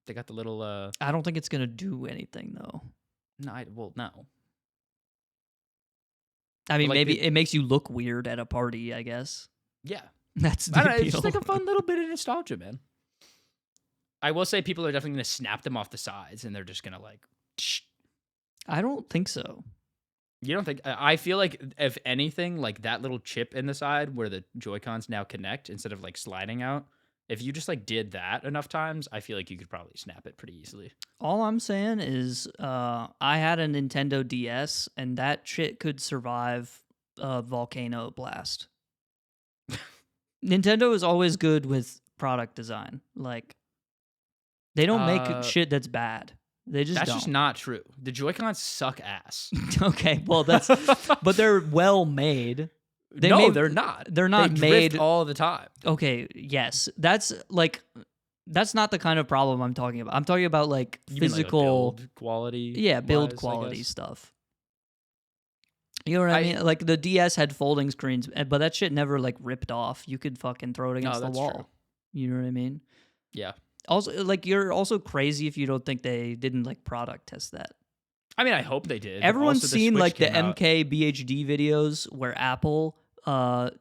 They got the little. I don't think it's gonna do anything though. No. I mean, like maybe it makes you look weird at a party, I guess. Yeah. That's the appeal. It's just like a fun little bit of nostalgia, man. I will say people are definitely going to snap them off the sides, and they're just going to like... Shh. I don't think so. You don't think... I feel like, if anything, like that little chip in the side where the Joy-Cons now connect instead of like sliding out, if you just like did that enough times, I feel like you could probably snap it pretty easily. All I'm saying is I had a Nintendo DS, and that shit could survive a volcano blast. Nintendo is always good with product design. Like, they don't make shit that's bad. They just That's don't. just not true. The Joy-Cons suck ass. Okay, well, that's... but they're well made. They're not. They're not they made drift all the time. Okay, yes. That's not the kind of problem I'm talking about. I'm talking about like physical build quality. Yeah, build quality stuff. You know what I mean? Like the DS had folding screens, but that shit never like ripped off. You could fucking throw it against the wall. True. You know what I mean? Yeah. Also, like you're also crazy if you don't think they didn't like product test that. I mean, I hope they did. Everyone's seen like the MKBHD videos where Apple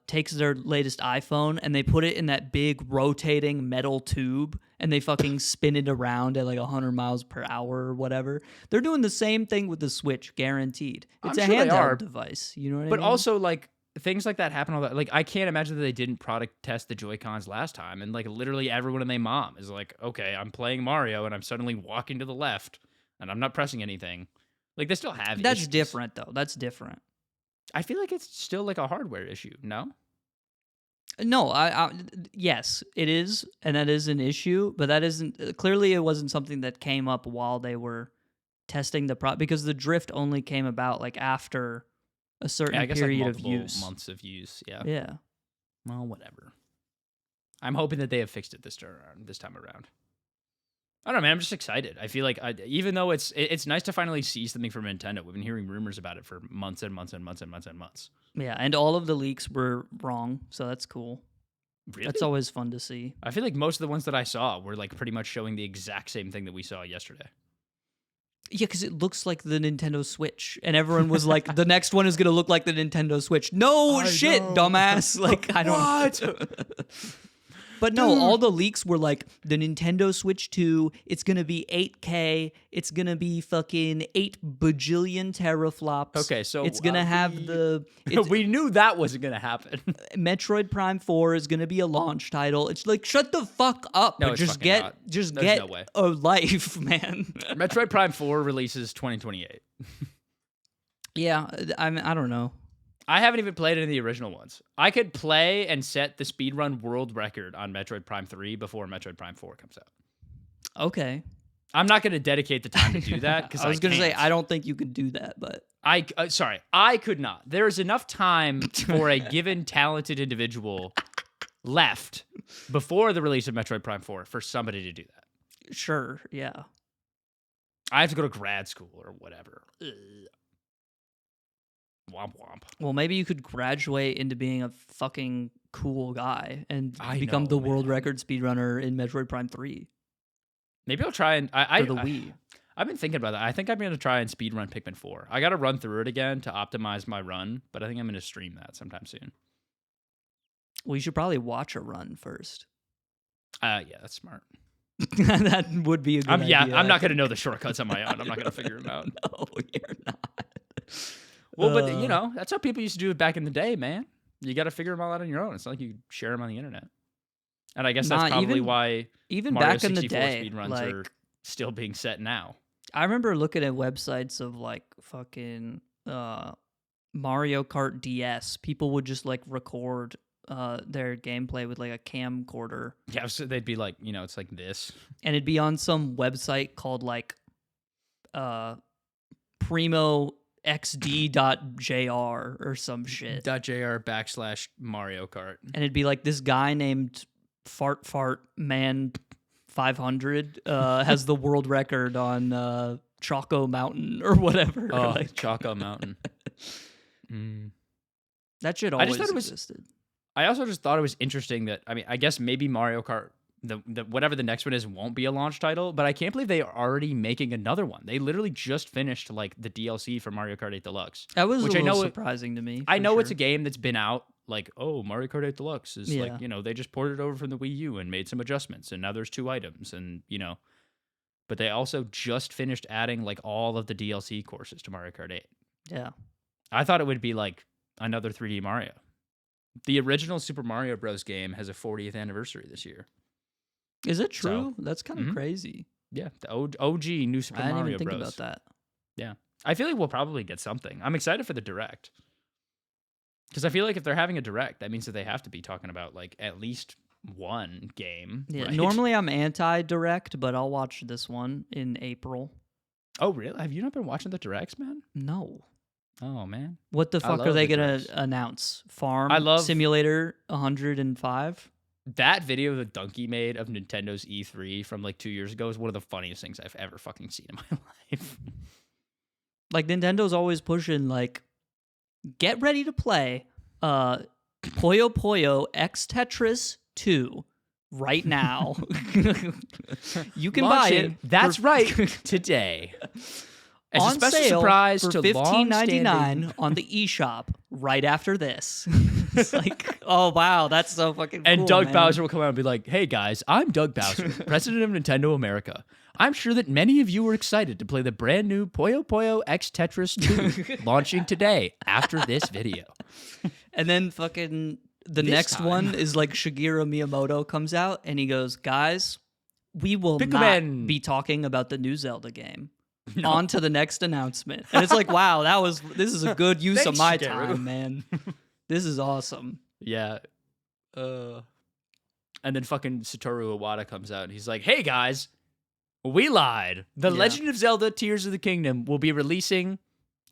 takes their latest iPhone and they put it in that big rotating metal tube and they fucking spin it around at like 100 miles per hour or whatever. They're doing the same thing with the Switch, guaranteed. It's a handheld device. You know what I mean? But also, like, things like that happen all that. Like, I can't imagine that they didn't product test the Joy-Cons last time, and like literally everyone and their mom is like, okay, I'm playing Mario and I'm suddenly walking to the left and I'm not pressing anything. Like, they still have That's issues. different, though. That's different. I feel like it's still like a hardware issue, no? No, yes, it is, and that is an issue, but that isn't... Clearly, it wasn't something that came up while they were testing the product, because the drift only came about like after a certain period like of use. Months of use, yeah. Yeah. Well, whatever. I'm hoping that they have fixed it this time around. I don't know, man. I'm just excited. I feel like even though it's nice to finally see something from Nintendo. We've been hearing rumors about it for months and months and months and months and months. Yeah, and all of the leaks were wrong, so that's cool. Really? That's always fun to see. I feel like most of the ones that I saw were like pretty much showing the exact same thing that we saw yesterday. Yeah, because it looks like the Nintendo Switch, and everyone was like, "The next one is gonna look like the Nintendo Switch." No shit, dumbass. Like I don't. What? But no, dude, all the leaks were like the Nintendo Switch 2, it's going to be 8K, it's going to be fucking 8 bajillion teraflops. Okay, so it's going to have we knew that wasn't going to happen. Metroid Prime 4 is going to be a launch title. It's like, shut the fuck up. No, just get no way. A life, man. Metroid Prime 4 releases 2028. Yeah, I don't know. I haven't even played any of the original ones. I could play and set the speedrun world record on Metroid Prime 3 before Metroid Prime 4 comes out. Okay. I'm not going to dedicate the time to do that because I was going to say I don't think you could do that, but I could not. There's enough time for a given talented individual left before the release of Metroid Prime 4 for somebody to do that. Sure, yeah. I have to go to grad school or whatever. Ugh. Womp womp. Well, maybe you could graduate into being a fucking cool guy and become the world record speedrunner in Metroid Prime 3. Maybe I'll try and... for the Wii. I've been thinking about that. I think I'm going to try and speedrun Pikmin 4. I got to run through it again to optimize my run, but I think I'm going to stream that sometime soon. Well, you should probably watch a run first. Yeah, that's smart. That would be a good idea. Yeah, I'm not going to know the shortcuts on my own. I'm not going to figure them out. No, you're not. Well, but you know, that's how people used to do it back in the day, man. You got to figure them all out on your own. It's not like you share them on the internet. And I guess that's probably why even Mario back in the 64 day, speedruns like, are still being set now. I remember looking at websites of like fucking Mario Kart DS. People would just like record their gameplay with like a camcorder. Yeah, so they'd be like, you know, it's like this. And it'd be on some website called like Primo xd.jr or some shit. .jr/ Mario Kart. And it'd be like this guy named Fart Man 500 has the world record on Choco Mountain or whatever. Oh, like, Choco Mountain. That shit always existed. I also just thought it was interesting that, I mean, I guess maybe Mario Kart, the whatever the next one is, won't be a launch title, but I can't believe they are already making another one. They literally just finished like the DLC for Mario Kart 8 Deluxe. That was a little surprising to me. I know it's a game that's been out, like, oh, Mario Kart 8 Deluxe is Yeah. like, you know, they just ported it over from the Wii U and made some adjustments, and now there's 2 items, and, you know, but they also just finished adding like all of the DLC courses to Mario Kart 8. Yeah. I thought it would be like another 3D Mario. The original Super Mario Bros. Game has a 40th anniversary this year. Is it true? That's kind of crazy. Yeah, the OG new Super Mario Bros. I didn't even think about that. Yeah. I feel like we'll probably get something. I'm excited for the Direct. Because I feel like if they're having a Direct, that means that they have to be talking about like at least one game. Yeah. Right? Normally I'm anti-Direct, but I'll watch this one in April. Oh, really? Have you not been watching the Directs, man? No. Oh, man. What the fuck are they going to announce? Farm Simulator 105? That video that Donkey made of Nintendo's E3 from like 2 years ago is one of the funniest things I've ever fucking seen in my life. Like, Nintendo's always pushing, like, get ready to play Puyo Puyo X Tetris 2 right now. You can buy it. That's right. Today. As on a special sale surprise for to $15.99 on the eShop right after this. It's like, oh wow, that's so fucking cool. And Doug man. Bowser will come out and be like, "Hey guys, I'm Doug Bowser, president of Nintendo America. I'm sure that many of you are excited to play the brand new Puyo Puyo X Tetris 2 launching today after this video." And then fucking the next one is like Shigeru Miyamoto comes out and he goes, "Guys, we will not be talking about the new Zelda game." No. On to the next announcement. And it's like, wow, this is a good use of my time, man. This is awesome. Yeah. And then fucking Satoru Iwata comes out and he's like, "Hey guys, we lied. The Legend of Zelda Tears of the Kingdom will be releasing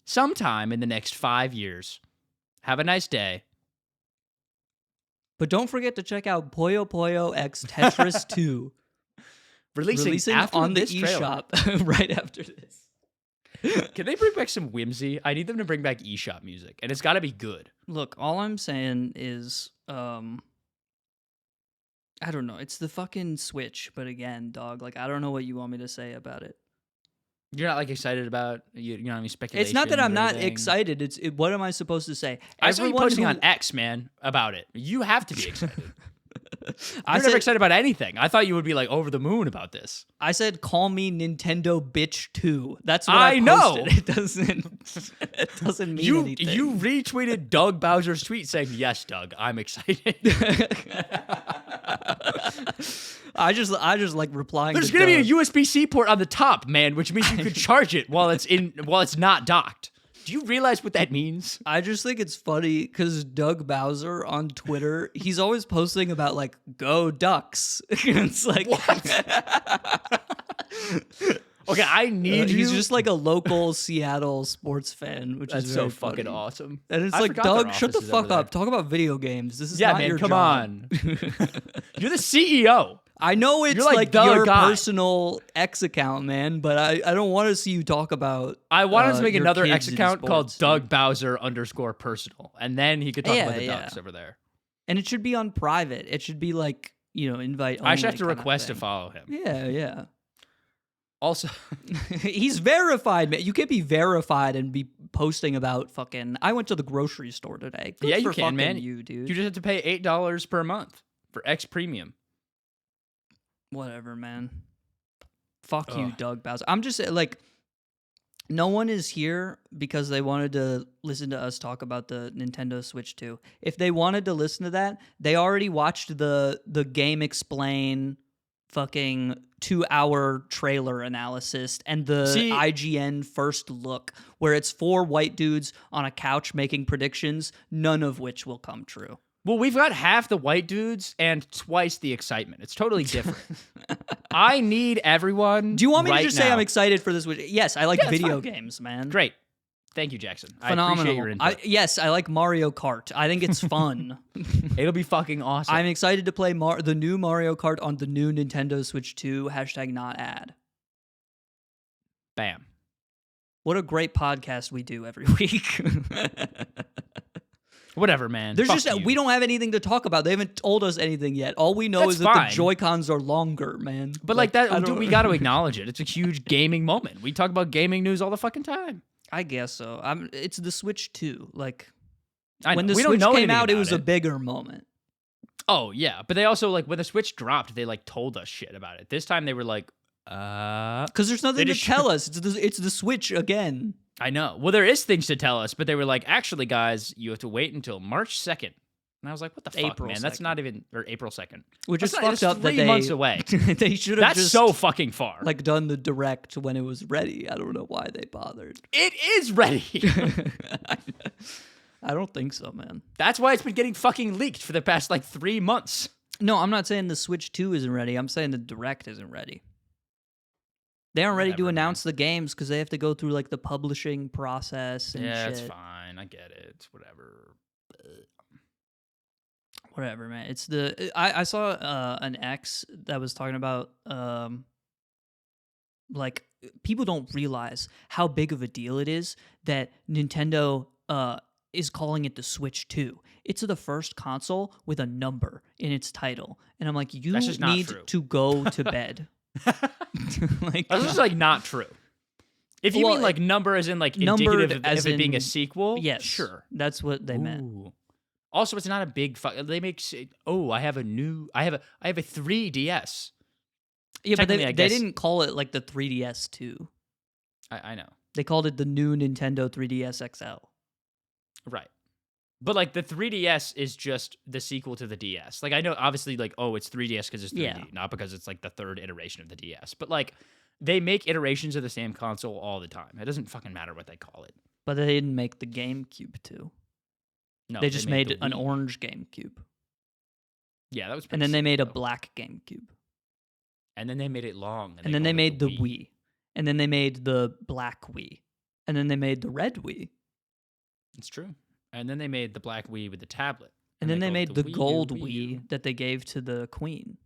sometime in the next 5 years. Have a nice day. But don't forget to check out Puyo Puyo X Tetris 2. Releasing after on the this eShop right after this. Can they bring back some whimsy? I need them to bring back eShop music, and it's got to be good. Look, all I'm saying is, I don't know. It's the fucking Switch, but again, dog, like, I don't know what you want me to say about it. You're not like excited about you know any speculation. It's not that I'm not excited. What am I supposed to say? I saw you posting on X, man, about it. You have to be excited. I'm never excited about anything. I thought you would be like over the moon about this. I said, "Call me Nintendo bitch 2." That's what I know. It doesn't mean anything. You retweeted Doug Bowser's tweet saying, "Yes, Doug, I'm excited." I just like replying. There's gonna be a USB-C port on the top, man, which means you could charge it while it's not docked. Do you realize what that means? I just think it's funny because Doug Bowser on Twitter, he's always posting about like "Go Ducks." It's like what? Okay, I need you. He's just like a local Seattle sports fan, which That's is so funny. Fucking awesome. And it's like, Doug, shut the fuck up. Talk about video games. This is not man, your come job. on. You're the CEO. I know it's like your personal X account, man, but I don't want to see you talk about. I wanted to make another X account called Doug Bowser _personal, and then he could talk about the Ducks over there. And it should be on private. It should be like, invite only. I should have to request to follow him. Yeah. Also, He's verified, man. You can't be verified and be posting about fucking. I went to the grocery store today. Good yeah, for you can, fucking man. You, dude. You just have to pay $8 per month for X Premium. Whatever, man. Fuck Ugh. you, Doug Bowser. I'm just like, no one is here because they wanted to listen to us talk about the Nintendo Switch 2. If they wanted to listen to that, they already watched the Game Explain fucking 2-hour trailer analysis and the IGN first look, where it's 4 white dudes on a couch making predictions, none of which will come true. Well, we've got half the white dudes and twice the excitement. It's totally different. I need everyone. Do you want me right to just now. say I'm excited for this? Yes, I like Yeah, video games, man. Great. Thank you, Jackson. Phenomenal. I appreciate your input. Yes, I like Mario Kart. I think it's fun. It'll be fucking awesome. I'm excited to play the new Mario Kart on the new Nintendo Switch 2. #not ad. Bam. What a great podcast we do every week. Whatever, man. There's Fuck just you. we don't have anything to talk about. They haven't told us anything yet. All we know That's is that fine. the Joy-Cons are longer, man. But like that, I don't- dude, we got to acknowledge it. It's a huge gaming moment. We talk about gaming news all the fucking time. I guess so. It's the Switch 2. Like I know. when the we Switch don't know came anything out, it about was a bigger moment. Oh yeah, but they also like when the Switch dropped, they like told us shit about it. This time they were like, Because there's nothing They to just- tell us. It's the Switch again. I know. Well, there is things to tell us, but they were like, actually, guys, you have to wait until March 2nd. And I was like, what the fuck, April man? That's 2nd. not even, or April 2nd. Which is That's not- fucked that's up that 3 months away. they should have That's just so fucking far. like done the direct when it was ready. I don't know why they bothered. It is ready. I don't think so, man. That's why it's been getting fucking leaked for the past like 3 months. No, I'm not saying the Switch 2 isn't ready. I'm saying the direct isn't ready. They aren't ready to Whatever, announce the games because they have to go through like the publishing process and Yeah, shit. it's fine. I get it. It's whatever. Whatever, man. It's the I saw an X that was talking about like people don't realize how big of a deal it is that Nintendo is calling it the Switch 2. It's the first console with a number in its title, and I'm like, you That's just not need true. to go to bed. Like, That's just like not true. If you Well, mean like number as in like numbered indicative as of it being a in- sequel, yes, sure. that's what they meant. Ooh. Also, it's not a big. They make. Oh, I have a 3DS. Yeah, but Technically, they I guess- didn't call it like the 3DS 2. I know. They called it the new Nintendo 3DS XL. Right. But like the 3DS is just the sequel to the DS. Like I know obviously like it's 3DS because it's 3D, Yeah. not because it's like the third iteration of the DS. But like they make iterations of the same console all the time. It doesn't fucking matter what they call it. But they didn't make the GameCube 2. No, They just made the an Wii. orange GameCube. Yeah, that was pretty And then they sick, made a though. black GameCube. And then they made it long. And then they called it made the Wii. And then they made the black Wii. And then they made the red Wii. It's true. And then they made the black Wii with the tablet. And then they called made it the Wii U, gold Wii U. Wii that they gave to the Queen.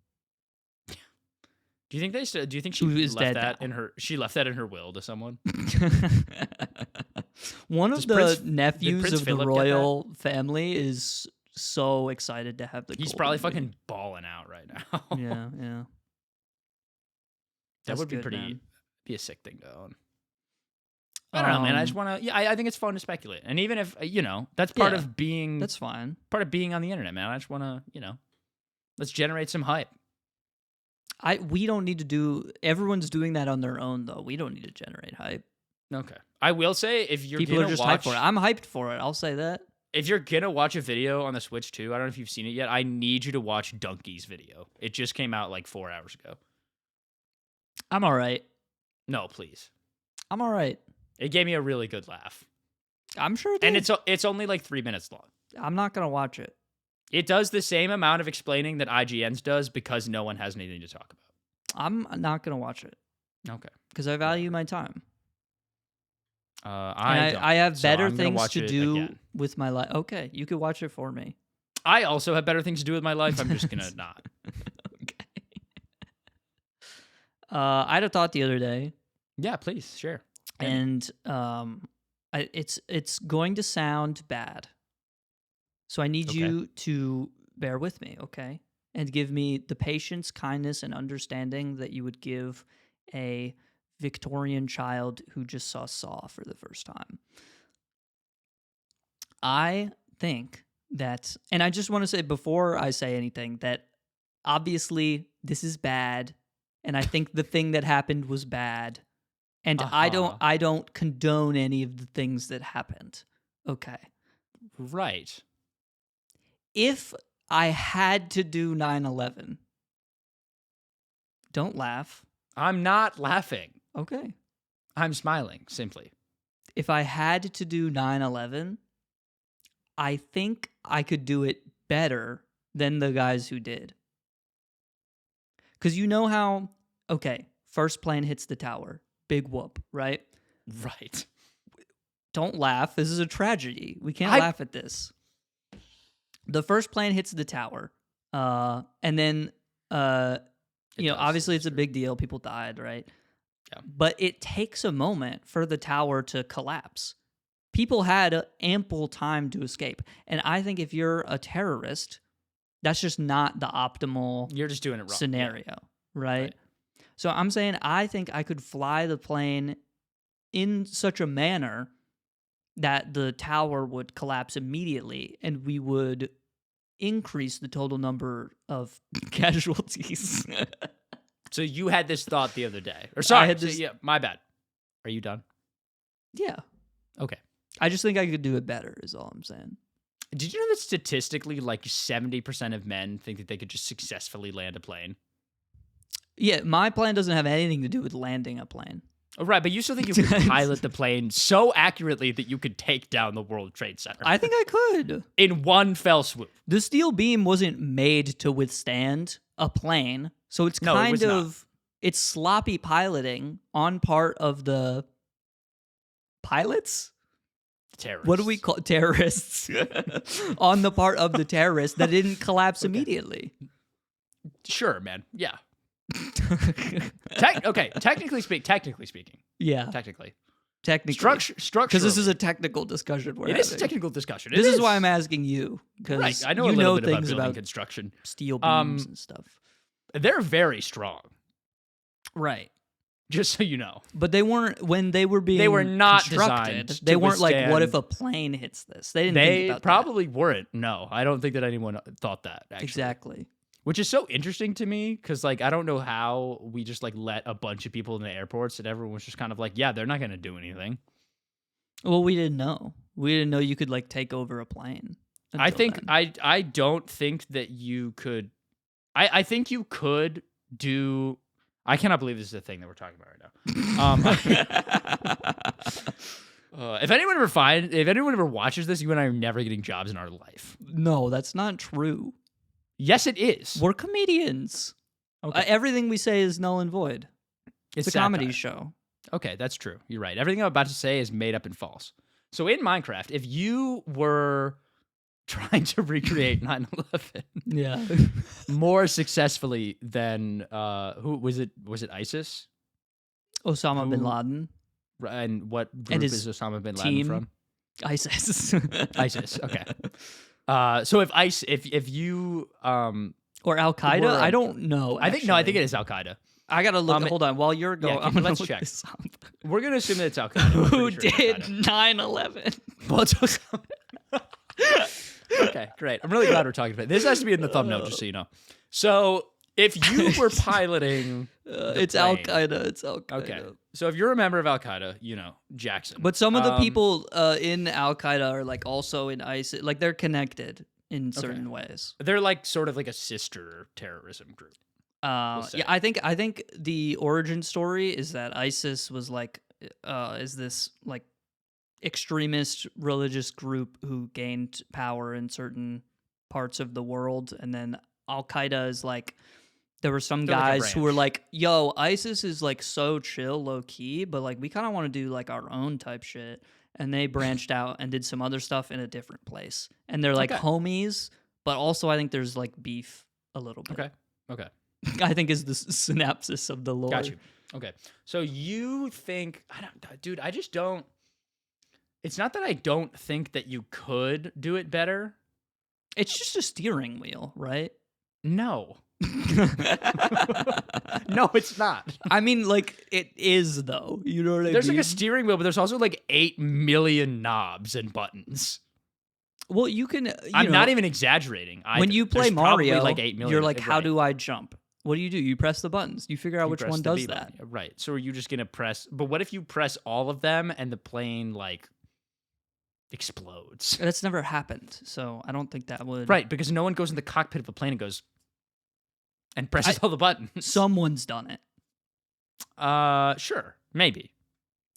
Do you think they still? Do you think she Who is left dead that now. in her? She left that in her will to someone. One of Does the Prince- nephews Prince of the Philip get royal family is so excited to have the He's golden probably Wii. fucking balling out right now. Yeah. That That's would be good, pretty. man. Be a sick thing to own. I don't know, man. I just want to. Yeah, I think it's fun to speculate, and even if that's part Yeah, of being That's fine. part of being on the internet, man. I just want to let's generate some hype. We don't need to do. Everyone's doing that on their own, though. We don't need to generate hype. Okay. I will say if you're People gonna are just watch, hyped for it. I'm hyped for it. I'll say that. if you're gonna watch a video on the Switch 2, I don't know if you've seen it yet. I need you to watch Donkey's video. It just came out like 4 hours ago. I'm all right. No, please. I'm all right. It gave me a really good laugh, I'm sure it and did. it's only like 3 minutes long. I'm not gonna watch it. It does the same amount of explaining that IGN's does because no one has anything to talk about. I'm not gonna watch it Okay. because I value my time. I don't, I have so better I'm gonna things watch to it do again. with my life. Okay, you could watch it for me. I also have better things to do with my life. I'm just gonna not. Okay. I had a thought the other day, Yeah, please share. and it's going to sound bad, so I need Okay. you to bear with me, okay, and give me the patience, kindness, and understanding that you would give a Victorian child who just saw Saw for the first time. I think that, and I just want to say before I say anything, that obviously this is bad, and I think the thing that happened was bad, and I don't condone any of the things that happened. Okay. Right. If I had to do 9/11, don't laugh. I'm not laughing. Okay. I'm smiling, simply. If I had to do 9/11, I think I could do it better than the guys who did. Because you know how, okay, first plane hits the tower, big whoop, right? Right. Don't laugh. This is a tragedy. We can't laugh at this. The first plane hits the tower, and then, obviously it's a big deal. People died, right? Yeah. But it takes a moment for the tower to collapse. People had ample time to escape. And I think if you're a terrorist, that's just not the optimal You're just doing it wrong. scenario, right? So I'm saying I think I could fly the plane in such a manner that the tower would collapse immediately and we would increase the total number of casualties. So you had this thought the other day. Or sorry, yeah, my bad. Are you done? Yeah. Okay. I just think I could do it better is all I'm saying. Did you know that statistically, like 70% of men think that they could just successfully land a plane? Yeah, my plan doesn't have anything to do with landing a plane. Oh, right, but you still think you could pilot the plane so accurately that you could take down the World Trade Center? I think I could. In one fell swoop. The steel beam wasn't made to withstand a plane, so it's it's sloppy piloting on part of the pilots? Terrorists. What do we call terrorists? On the part of the terrorists that didn't collapse immediately. Sure, man. Yeah. Technically speaking. Yeah. Technically. Structure. Because this is a technical discussion. It is a technical discussion. This is why I'm asking you. Because I know a little bit things about construction. Steel beams and stuff. They're very strong. Right. Just so you know. But they weren't, when they were being They were not constructed, designed they to weren't like, withstand- what if a plane hits this? They didn't think about probably weren't. No, I don't think that anyone thought that, that. actually. Exactly. Which is so interesting to me, because, like, I don't know how we just, like, let a bunch of people in the airports and everyone was just kind of like, yeah, they're not going to do anything. Well, we didn't know. We didn't know you could, like, take over a plane. I don't think that you could... I think you could do... I cannot believe this is a thing that we're talking about right now. If anyone ever watches this, you and I are never getting jobs in our life. No, that's not true. Yes, it is. We're comedians. Okay. Everything we say is null and void. It's a comedy show. Okay, that's true. You're right. Everything I'm about to say is made up and false. So in Minecraft, if you were trying to recreate 9/11, yeah, more successfully than who was it? Was it ISIS? Osama bin Laden. And what group is Osama bin Laden from? ISIS. ISIS. Okay. So if you or Al Qaeda, I don't know. I think it is Al Qaeda. I gotta look. Hold on, while you're going, I'm gonna let's look check. this up. We're gonna assume that it's Al Qaeda. Who did 9/11? Well, it's Osama. Okay, great. I'm really glad we're talking about it. This has to be in the thumbnail, just so you know. So if you were piloting, it's Al Qaeda. It's Al Qaeda. Okay. So if you're a member of Al Qaeda, you know Jackson. But some of the people in Al Qaeda are like also in ISIS. Like they're connected in certain ways. They're like sort of like a sister terrorism group. Yeah, I think the origin story is that ISIS was like is this like extremist religious group who gained power in certain parts of the world, and then Al Qaeda is like there were some guys who were like, yo, ISIS is like so chill, low key, but like we kind of want to do like our own type shit, and they branched out and did some other stuff in a different place, and they're like homies, but also I think there's like beef a little bit. Okay. I think is the synopsis of the lore. Got you. Okay. So you think I just don't. It's not that I don't think that you could do it better. It's just a steering wheel, right? No. No, it's not. I mean, like, it is, though. You know what I mean? There's like a steering wheel, but there's also like 8 million knobs and buttons. Well, you can. I'm not even exaggerating. When you play Mario, like 8 million. You're like, how do I jump? What do? You press the buttons. You figure out which one does that. Right. So are you just going to press? But what if you press all of them and the plane like explodes? That's never happened. So I don't think that would. Right. Because no one goes in the cockpit of a plane and goes and presses all the buttons. Someone's done it. Sure. Maybe.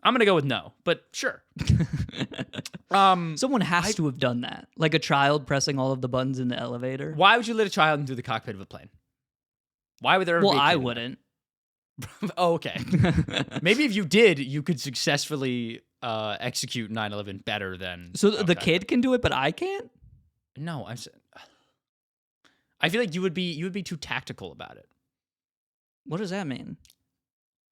I'm going to go with no, but sure. Someone has to have done that. Like a child pressing all of the buttons in the elevator. Why would you let a child into the cockpit of a plane? Why would there ever be a kid I in wouldn't. Oh, okay. Maybe if you did, you could successfully execute 9/11 better than. So the kid can do it, but I can't? No, I feel like you would be too tactical about it. What does that mean?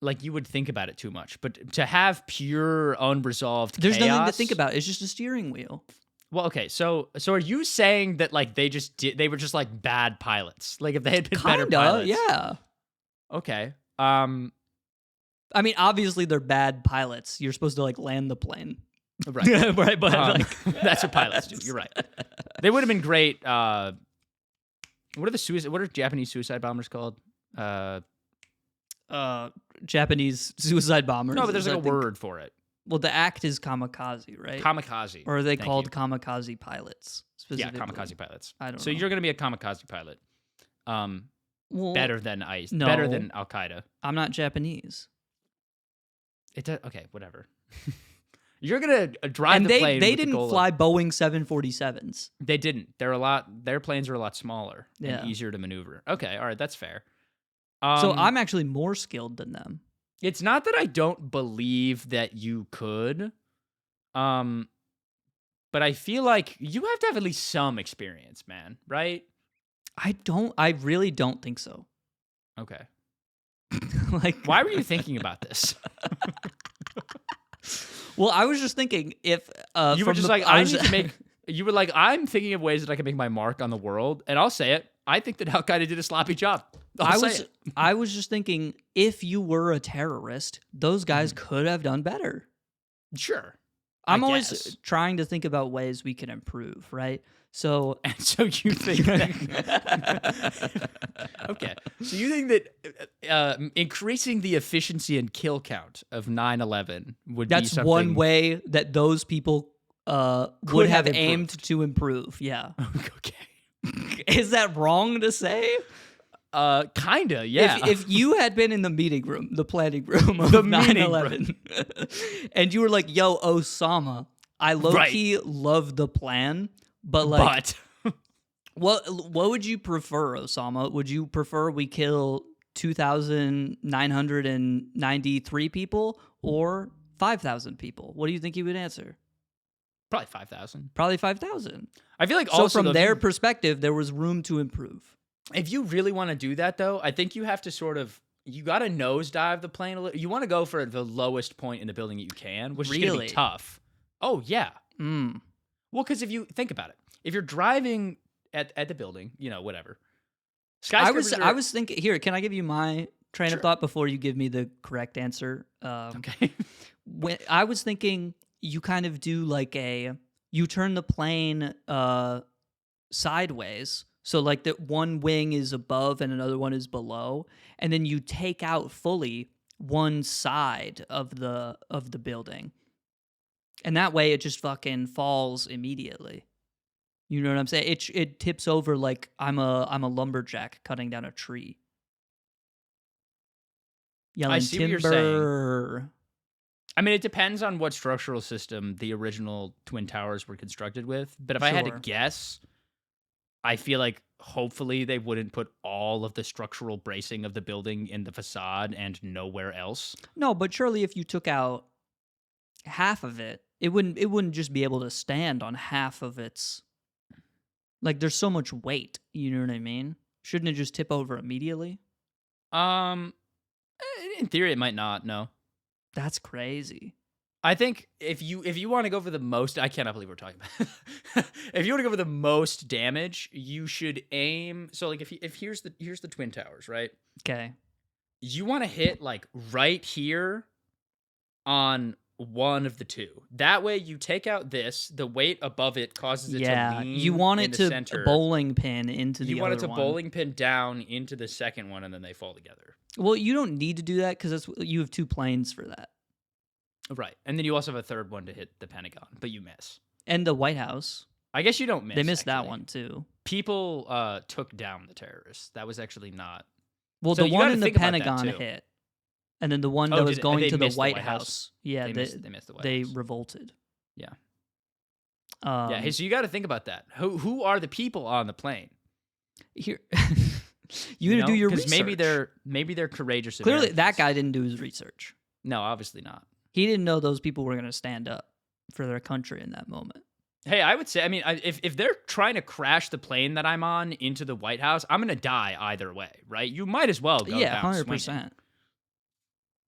Like you would think about it too much, but to have pure unresolved There's chaos, nothing to think about. It's just a steering wheel. Well, okay, so are you saying that like they were just like bad pilots? Like if they had been better pilots, yeah. Okay. I mean, obviously they're bad pilots. You're supposed to like land the plane, right? Right, but that's what pilots do. You're right. They would have been great. What are Japanese suicide bombers called? Japanese suicide bombers. No, but there's like a word for it. Well, the act is kamikaze, right? Kamikaze. Or are they called kamikaze pilots? Yeah, kamikaze pilots. I don't know. So you're going to be a kamikaze pilot. Well, better than ICE. No. Better than Al Qaeda. I'm not Japanese. Okay, whatever. You're going to drive the plane. They didn't fly Boeing 747s. They didn't. Their planes are a lot smaller and easier to maneuver. Okay, all right, that's fair. So I'm actually more skilled than them. It's not that I don't believe that you could, but I feel like you have to have at least some experience, man, right? I really don't think so. Okay. Like, why were you thinking about this? Well, I was just thinking if you were just like, I need to make. You were like, I'm thinking of ways that I can make my mark on the world, and I'll say it. I think that Al Qaeda did a sloppy job. I was just thinking, if you were a terrorist, those guys could have done better. Sure. I'm always trying to think about ways we can improve, right? So you think that... Okay. So you think that increasing the efficiency and kill count of 9/11 would be something... That's one way that those people would have aimed to improve. Yeah. Okay. Is that wrong to say? Kinda, yeah. If you had been in the meeting room, the planning room of 9/11, and you were like, "Yo, Osama, I low-key love the plan, but like, what would you prefer, Osama? Would you prefer we kill 2,993 people or 5,000 people? What do you think he would answer? Probably 5,000. Probably 5,000. I feel like so also from their perspective, there was room to improve. If you really want to do that, though, I think you have to you got to nosedive the plane a little. You want to go for the lowest point in the building that you can, which is going to be tough. Oh, yeah. Well, because if you think about it, if you're driving at the building, whatever. I was thinking, here, can I give you my train of thought before you give me the correct answer? Okay. I was thinking you kind of do like you turn the plane sideways. So like that one wing is above and another one is below, and then you take out fully one side of the building, and that way it just fucking falls immediately. You know what I'm saying? It tips over like I'm a lumberjack cutting down a tree. Yelling I see timber. What you're saying. I mean, it depends on what structural system the original Twin Towers were constructed with. But if I had to guess, I feel like hopefully they wouldn't put all of the structural bracing of the building in the facade and nowhere else. No, but surely if you took out half of it, it wouldn't just be able to stand on half of its. Like there's so much weight, you know what I mean? Shouldn't it just tip over immediately? In theory, it might not. No. That's crazy. I think if you want to go for the most, I cannot believe we're talking about. If you want to go for the most damage, you should aim. So like if here's the twin towers, right? Okay. You want to hit like right here on one of the two. That way you take out this, the weight above it causes it to lean. You want in it the to center. bowling pin into the You want other it to one. bowling pin down into the second one, and then they fall together. Well, you don't need to do that because you have 2 planes for that. Right. And then you also have a third one to hit the Pentagon, but you miss. And the White House. I guess you don't miss. They missed actually. that one too. People took down the terrorists. That was actually not. Well, So the you one gotta in the think about that, Pentagon too. hit. And then the one Oh, that was going they to the missed White House. Yeah, They missed the White they House. revolted. Yeah. Yeah, Hey, so you got to think about that. Who are the people on the plane? Here, you got to do your research. Because maybe they're courageous. Clearly, that Americans. guy didn't do his research. No, obviously not. He didn't know those people were going to stand up for their country in that moment. Hey, I would say, I mean, if they're trying to crash the plane that I'm on into the White House, I'm gonna die either way, right? You might as well go Yeah, down 100%. swinging.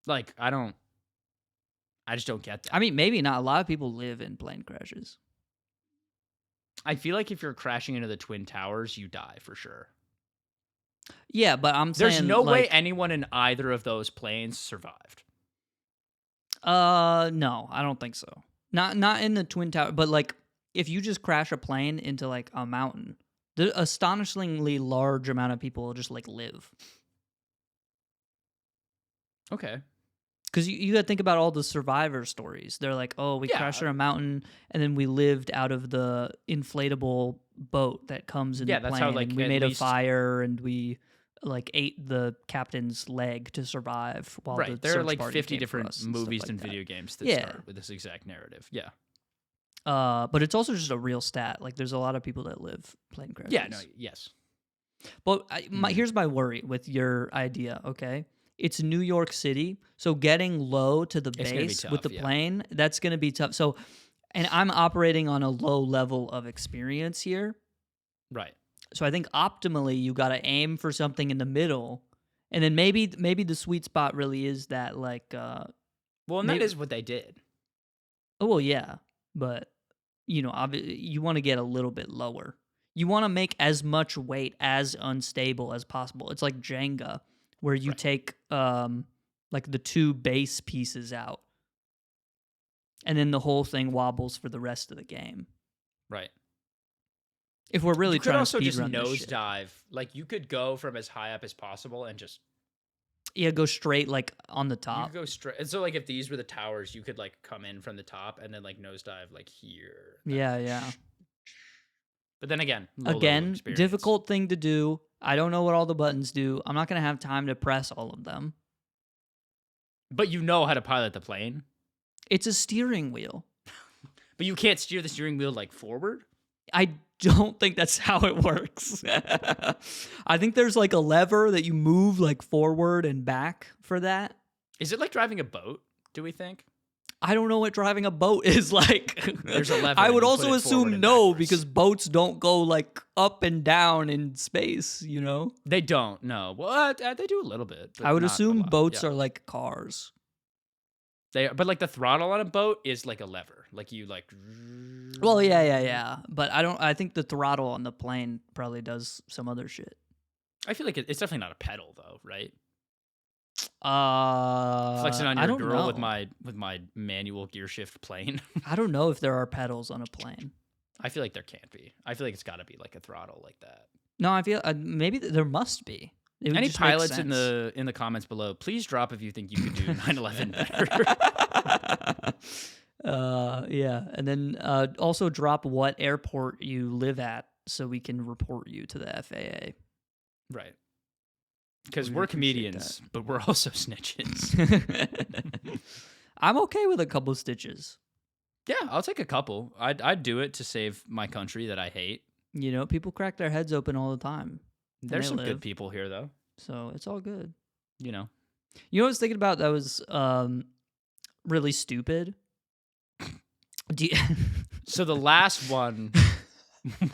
Like, I just don't get that. I mean, maybe not. A lot of people live in plane crashes. I feel like if you're crashing into the Twin Towers, you die for sure. Yeah, but I'm saying There's no way anyone in either of those planes survived. No, I don't think so. Not in the Twin Tower, but like if you just crash a plane into like a mountain, the astonishingly large amount of people will just like live. Okay. Because you got to think about all the survivor stories. They're like, oh, we crashed on a mountain, and then we lived out of the inflatable boat that comes in the plane. That's how, like, and we at made a least- fire, and we like ate the captain's leg to survive. While the There are search like party 50 came for different us and stuff movies like and that. video games that Yeah. start with this exact narrative. Yeah. But it's also just a real stat. Like, there's a lot of people that live plane crashes. Yeah. No. Yes. But here's my worry with your idea. Okay, it's New York City, so getting low to the It's gonna be base tough, with the yeah. plane, that's going to be tough. So, and I'm operating on a low level of experience here. Right. So I think optimally you got to aim for something in the middle, and then maybe the sweet spot really is that like. Well, and that is what they did. Oh well, yeah, but you want to get a little bit lower. You want to make as much weight as unstable as possible. It's like Jenga, where you take like the 2 base pieces out, and then the whole thing wobbles for the rest of the game. Right. If we're really You could trying also to just speedrun this shit. nosedive. Like, you could go from as high up as possible and just Go straight like on the you top. could go straight. And so, like, if these were the towers, you could like come in from the top and then like nosedive like here. Yeah. But then again, low level Again, experience. difficult thing to do. I don't know what all the buttons do. I'm not gonna have time to press all of them. But you know how to pilot the plane. It's a steering wheel. But you can't steer the steering wheel like forward. I don't think that's how it works. I think there's like a lever that you move like forward and back for that. Is it like driving a boat? Do we think? I don't know what driving a boat is like. There's a lever I and would you also put it forward assume and no, backwards. because boats don't go like up and down in space, you know? They don't. No. Well, they do a little bit. But I would not a assume lot. boats Yeah. are like cars. But like the throttle on a boat is like a lever. Like you like. Well, yeah. But I think the throttle on the plane probably does some other shit. I feel like it's definitely not a pedal though, right? I Flexing on your don't girl know. with my manual gear shift plane. I don't know if there are pedals on a plane. I feel like there can't be. I feel like it's got to be like a throttle like that. No, I feel maybe there must be. It would Any just make pilots in sense. the comments below, please drop if you think you could do 9/11 better. Yeah, and then also drop what airport you live at so we can report you to the FAA. Right. Because We'd we're appreciate comedians, but we're also snitches. I'm okay with a couple stitches. Yeah, I'll take a couple. I'd do it to save my country that I hate. You know, people crack their heads open all the time. and There's they some live, good people here, though. so it's all good. You know. You know what I was thinking about that was really stupid? Do you- So the last one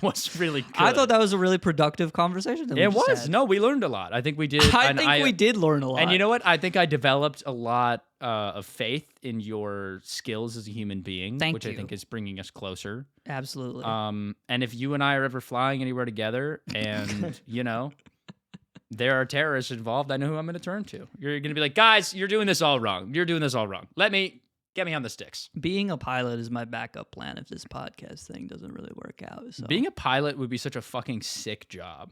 was really good. I thought that was a really productive conversation. It was. No, we learned a lot. I think we did. I think we did learn a lot. And you know what? I think I developed a lot of faith in your skills as a human being, which I think is bringing us closer. Absolutely. And if you and I are ever flying anywhere together and, you know, there are terrorists involved, I know who I'm going to turn to. You're going to be like, guys, you're doing this all wrong. You're doing this all wrong. Get me on the sticks. Being a pilot is my backup plan if this podcast thing doesn't really work out. So. Being a pilot would be such a fucking sick job.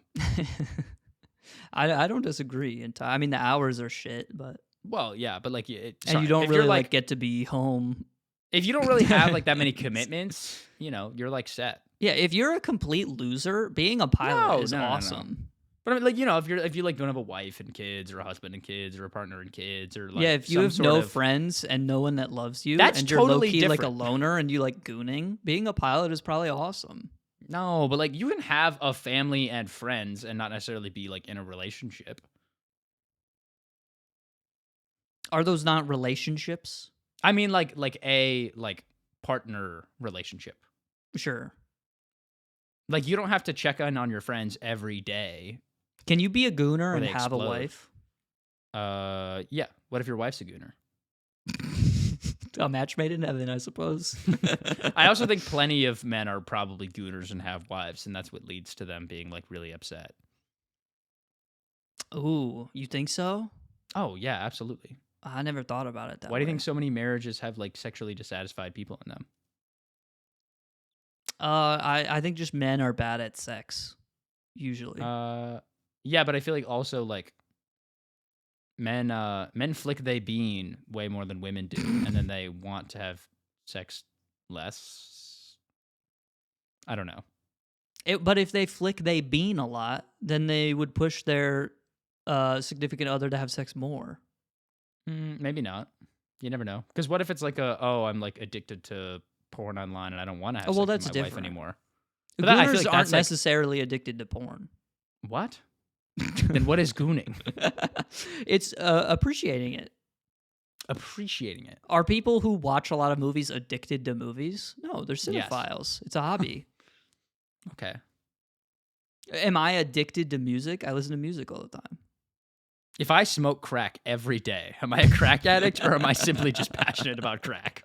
I don't disagree. I mean, the hours are shit, but... Well, yeah, but like... and you don't really like get to be home. If you don't really have like that many commitments, you know, you're like set. Yeah, if you're a complete loser, being a pilot is awesome. No. But I mean, like, you know, if you like don't have a wife and kids or a husband and kids or a partner and kids or like if you have no friends and no one that loves you that's and you're totally low-key different. like a loner and you like gooning, being a pilot is probably awesome. No, but like you can have a family and friends and not necessarily be like in a relationship. Are those not relationships? I mean like a partner relationship. Sure. Like you don't have to check in on your friends every day. Can you be a gooner and have a wife? Yeah. What if your wife's a gooner? A match made in heaven, I suppose. I also think plenty of men are probably gooners and have wives, and that's what leads to them being like really upset. Ooh, you think so? Oh yeah, absolutely. I never thought about it that way. Why do you think so many marriages have like sexually dissatisfied people in them? I think just men are bad at sex, usually. Yeah, but I feel like also like men flick they bean way more than women do, and then they want to have sex less. I don't know. But if they flick they bean a lot, then they would push their significant other to have sex more. Maybe not. You never know. Because what if it's like I'm like addicted to porn online and I don't want to have sex with my wife anymore. But gooners I feel like aren't necessarily addicted to porn. What? Then what is gooning? It's appreciating it. Appreciating it. Are people who watch a lot of movies addicted to movies? No, they're cinephiles. Yes. It's a hobby. Okay. Am I addicted to music? I listen to music all the time. If I smoke crack every day, am I a crack addict or am I simply just passionate about crack?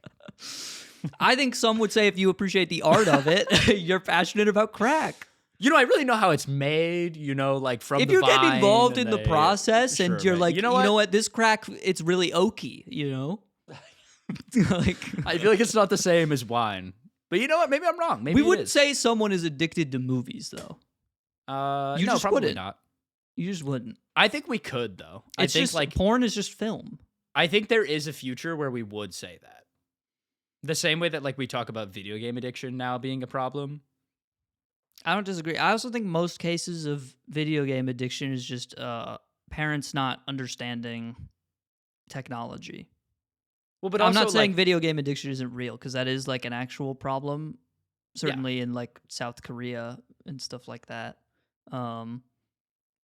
I think some would say if you appreciate the art of it, you're passionate about crack. You know, I really know how it's made, you know, like from the vine. If you're getting involved in the process and you're like, you know what, this crack, it's really oaky, you know? Like, I feel like it's not the same as wine. But you know what, maybe I'm wrong. Maybe we wouldn't say someone is addicted to movies, though. You no, just probably wouldn't. Not. You just wouldn't. I think we could, though. It's just like porn is just film. I think there is a future where we would say that. The same way that like we talk about video game addiction now being a problem. I don't disagree. I also think most cases of video game addiction is just parents not understanding technology. Well, but I'm not saying video game addiction isn't real because that is like an actual problem, certainly in like South Korea and stuff like that.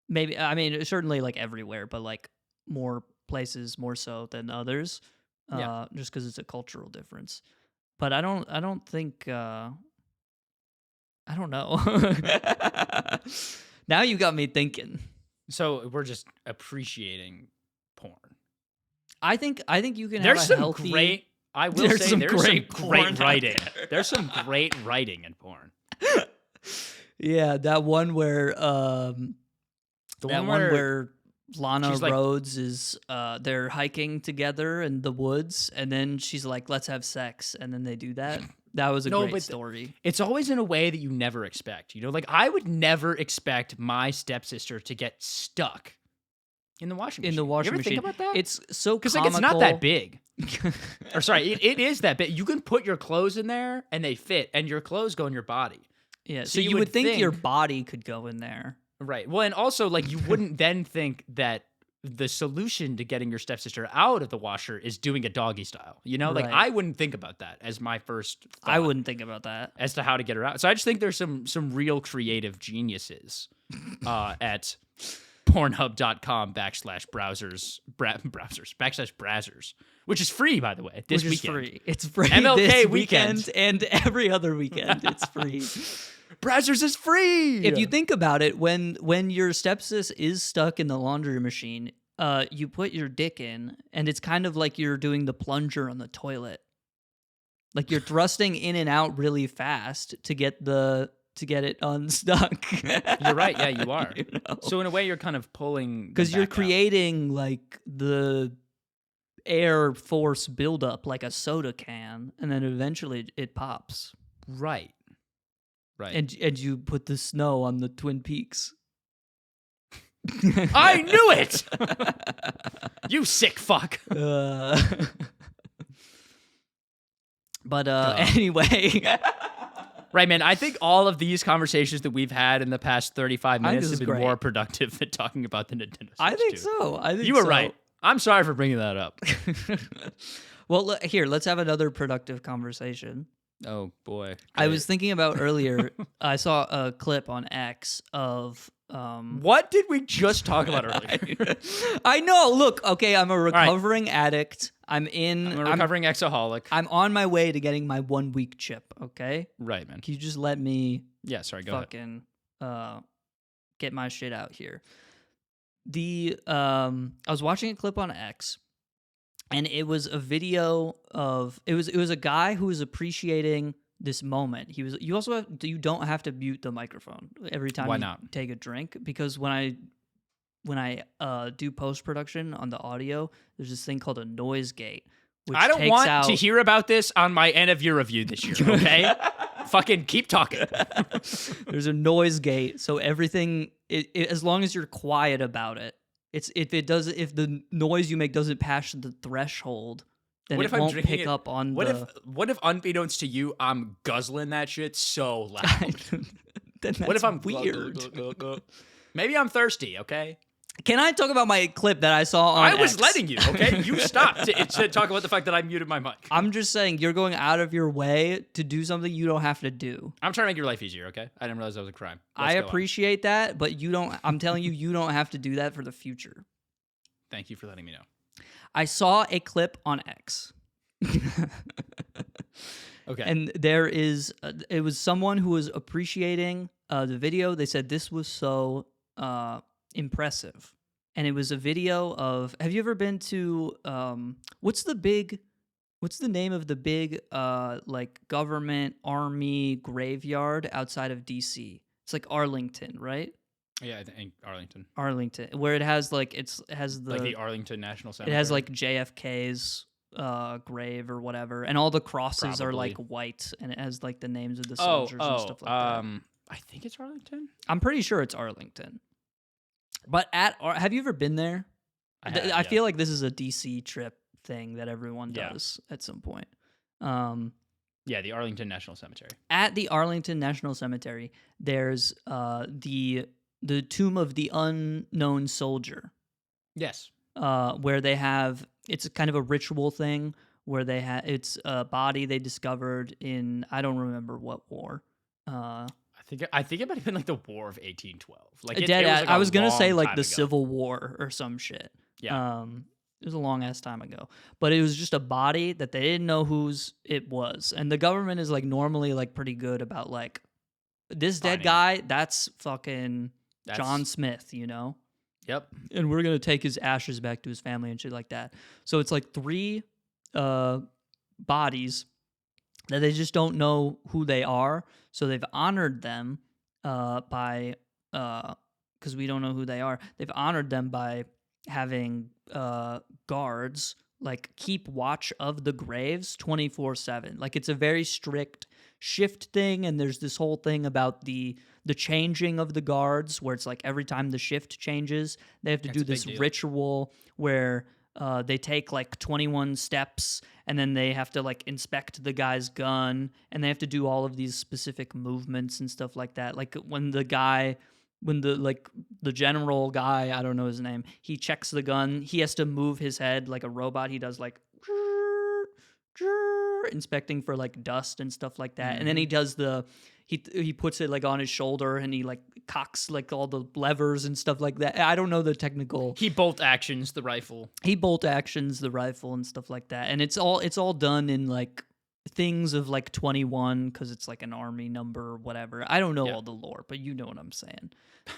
Maybe I mean certainly like everywhere, but like more places more so than others, just because it's a cultural difference. But I don't think. I don't know. Now you got me thinking. So we're just appreciating porn. I think you can have a healthy... great... I will say there's some great writing. There's some great writing in porn. Yeah, that one where... where Lana Rhodes is... they're hiking together in the woods, and then she's like, let's have sex, and then they do that. That was a great story. It's always in a way that you never expect. You know, like I would never expect my stepsister to get stuck in the washing machine. In the washing machine. Think about that? It's so because like it's not that big. Or sorry, it is that big. You can put your clothes in there and they fit, and your clothes go in your body. Yeah, so you would think your body could go in there, right? Well, and also like you wouldn't then think that the solution to getting your stepsister out of the washer is doing a doggy style. You know, like I wouldn't think about that as my first thought. I wouldn't think about that as to how to get her out. So I just think there's some real creative geniuses at pornhub.com/browsers, which is free, by the way, this weekend. Free. It's free MLK this weekend and every other weekend. It's free. Brazzers is free. If you think about it, when your stepsis is stuck in the laundry machine, you put your dick in, and it's kind of like you're doing the plunger on the toilet. Like you're thrusting in and out really fast to get it unstuck. You're right. Yeah, you are. You know? So in a way, you're kind of pulling Because you're back out. creating like the air force buildup like a soda can, and then eventually it pops. Right. And you put the snow on the Twin Peaks. I knew it. You sick fuck. But anyway. Right, man. I think all of these conversations that we've had in the past 35 minutes have been more productive than talking about the Nintendo Switch. I think so. You were right. I'm sorry for bringing that up. Well, here, let's have another productive conversation. Oh, boy. I was thinking about earlier, I saw a clip on X of... what did we just talk about earlier? I know. Look, okay, I'm a recovering addict. I'm a recovering exaholic. I'm on my way to getting my 1 week chip, okay? Right, man. Can you just let me go fucking get my shit out here? I was watching a clip on X, and it was a video of it was a guy who was appreciating this moment. You don't have to mute the microphone every time you take a drink, because when I do post-production on the audio, there's this thing called a noise gate. Which I don't want to hear about this on my end of year review this year, okay? Fucking keep talking. There's a noise gate, so everything, as long as you're quiet about it, if the noise you make doesn't pass the threshold, then it won't pick up on What if unbeknownst to you, I'm guzzling that shit so loud? Then that's what if I'm weird? Maybe I'm thirsty, okay? Can I talk about my clip that I saw on I was X? letting you, okay? You stopped to talk about the fact that I muted my mic. I'm just saying, you're going out of your way to do something you don't have to do. I'm trying to make your life easier, okay? I didn't realize that was a crime. I appreciate that, but I'm telling you, you don't have to do that for the future. Thank you for letting me know. I saw a clip on X. Okay. And it was someone who was appreciating the video. They said this was so impressive. And it was a video of, have you ever been to, what's the name of the big like government army graveyard outside of DC? It's like Arlington, right? Yeah, I think Arlington, where it has like the Arlington National Cemetery. It has like JFK's grave or whatever, and all the crosses are like white, and it has like the names of the soldiers and stuff like that. I think it's Arlington. I'm pretty sure it's Arlington. But have you ever been there? I feel like this is a DC trip thing that everyone does at some point. Yeah, the Arlington National Cemetery. At the Arlington National Cemetery, there's the Tomb of the Unknown Soldier. Yes. Where they have, it's kind of a ritual thing where it's a body they discovered in, I don't remember what war. I think it might have been like the War of 1812. Like I was gonna say like the ago. Civil War or some shit. Yeah. It was a long ass time ago, but it was just a body that they didn't know whose it was, and the government is like normally like pretty good about like this dead guy. That's fucking John Smith, you know. Yep. And we're gonna take his ashes back to his family and shit like that. So it's like 3 bodies that they just don't know who they are. So they've honored them by because we don't know who they are. They've honored them by having guards like keep watch of the graves 24/7. Like it's a very strict shift thing, and there's this whole thing about the changing of the guards where it's like every time the shift changes, they have to do this ritual where they take like 21 steps, and then they have to like inspect the guy's gun, and they have to do all of these specific movements and stuff like that. Like when the general guy, I don't know his name, he checks the gun, he has to move his head like a robot. He does like inspecting for like dust and stuff like that. Mm-hmm. And then he does he puts it like on his shoulder, and he like cocks like all the levers and stuff like that. I don't know the technical. He bolt actions the rifle and stuff like that. And it's all done in like things of like 21 because it's like an army number or whatever. I don't know all the lore, but you know what I'm saying.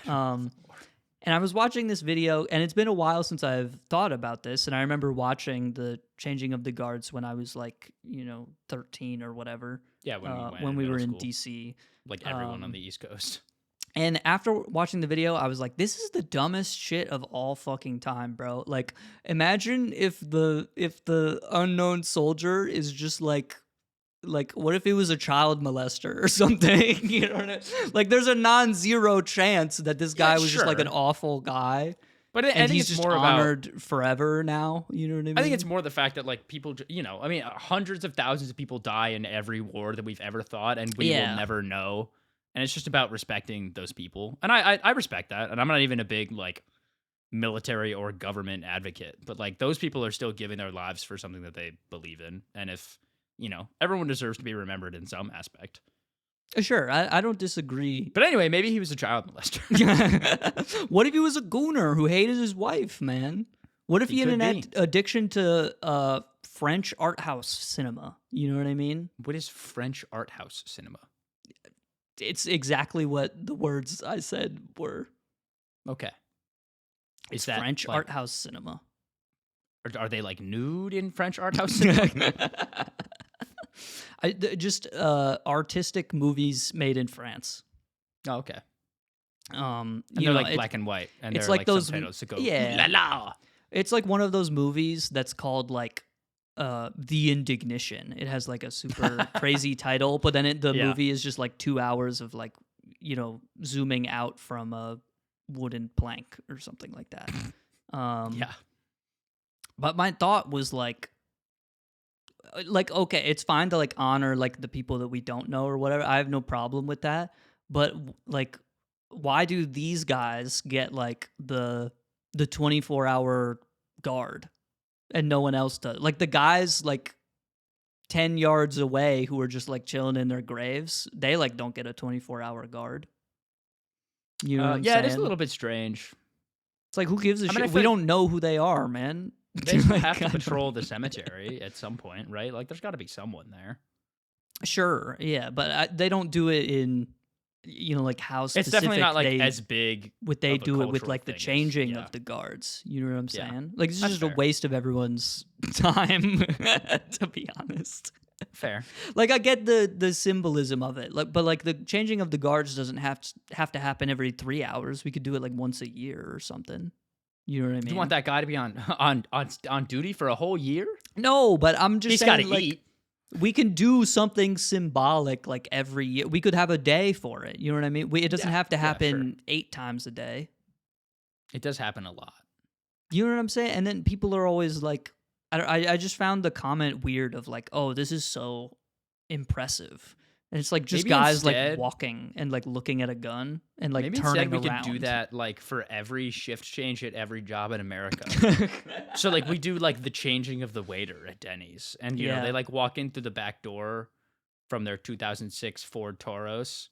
And I was watching this video, and it's been a while since I've thought about this. And I remember watching the changing of the guards when I was like, 13 or whatever. Yeah, when we were in DC. Like everyone on the East Coast. And after watching the video, I was like, this is the dumbest shit of all fucking time, bro. Like, imagine if the unknown soldier is just like what if he was a child molester or something? You know what I mean? Like, there's a non-zero chance that this guy was just like an awful guy. But I think he's it's just more honored forever now. You know what I mean? I think it's more the fact that like people, hundreds of thousands of people die in every war that we've ever thought, and we will never know. And it's just about respecting those people. And I respect that. And I'm not even a big like military or government advocate, but like those people are still giving their lives for something that they believe in. And if everyone deserves to be remembered in some aspect. Sure, I don't disagree. But anyway, maybe he was a child molester. What if he was a gooner who hated his wife, man? What if he had an addiction to French art house cinema? You know what I mean? What is French art house cinema? It's exactly what the words I said were. Okay. It's that French art house cinema. Are they like nude in French art house cinema? Just artistic movies made in France. Oh, okay. And they're like black and white, and it's they're like those subtitles to go la la. It's like one of those movies that's called like The Indignition. It has like a super crazy title, but then the movie is just like 2 hours of like zooming out from a wooden plank or something like that. But my thought was like okay, it's fine to like honor like the people that we don't know or whatever. I have no problem with that. But like, why do these guys get like the 24-hour guard and no one else does? Like the guys like 10 yards away who are just like chilling in their graves, they like don't get a 24-hour guard. You know what I'm saying? It is a little bit strange. It's like, who gives a shit? We don't know who they are, man. They have to patrol the cemetery at some point, right? Like, there's got to be someone there. Sure, yeah, but they don't do it in, like how specific. It's definitely not like as big. Would they do it with like the changing of the guards? You know what I'm saying? Like, this is just a waste of everyone's time, to be honest. Fair. Like, I get the symbolism of it, like, but like the changing of the guards doesn't have to happen every 3 hours. We could do it like once a year or something. You know what I mean? You want that guy to be on duty for a whole year? No, but I'm just saying, he's got to eat. We can do something symbolic like every year. We could have a day for it. You know what I mean? It doesn't have to happen 8 times a day. It does happen a lot. You know what I'm saying? And then people are always like, I just found the comment weird of like, oh, this is so impressive. And it's like just guys like walking and like looking at a gun and like turning around. Maybe instead we could do that like for every shift change at every job in America. So like we do like the changing of the waiter at Denny's, and you know they like walk in through the back door from their 2006 Ford Tauros,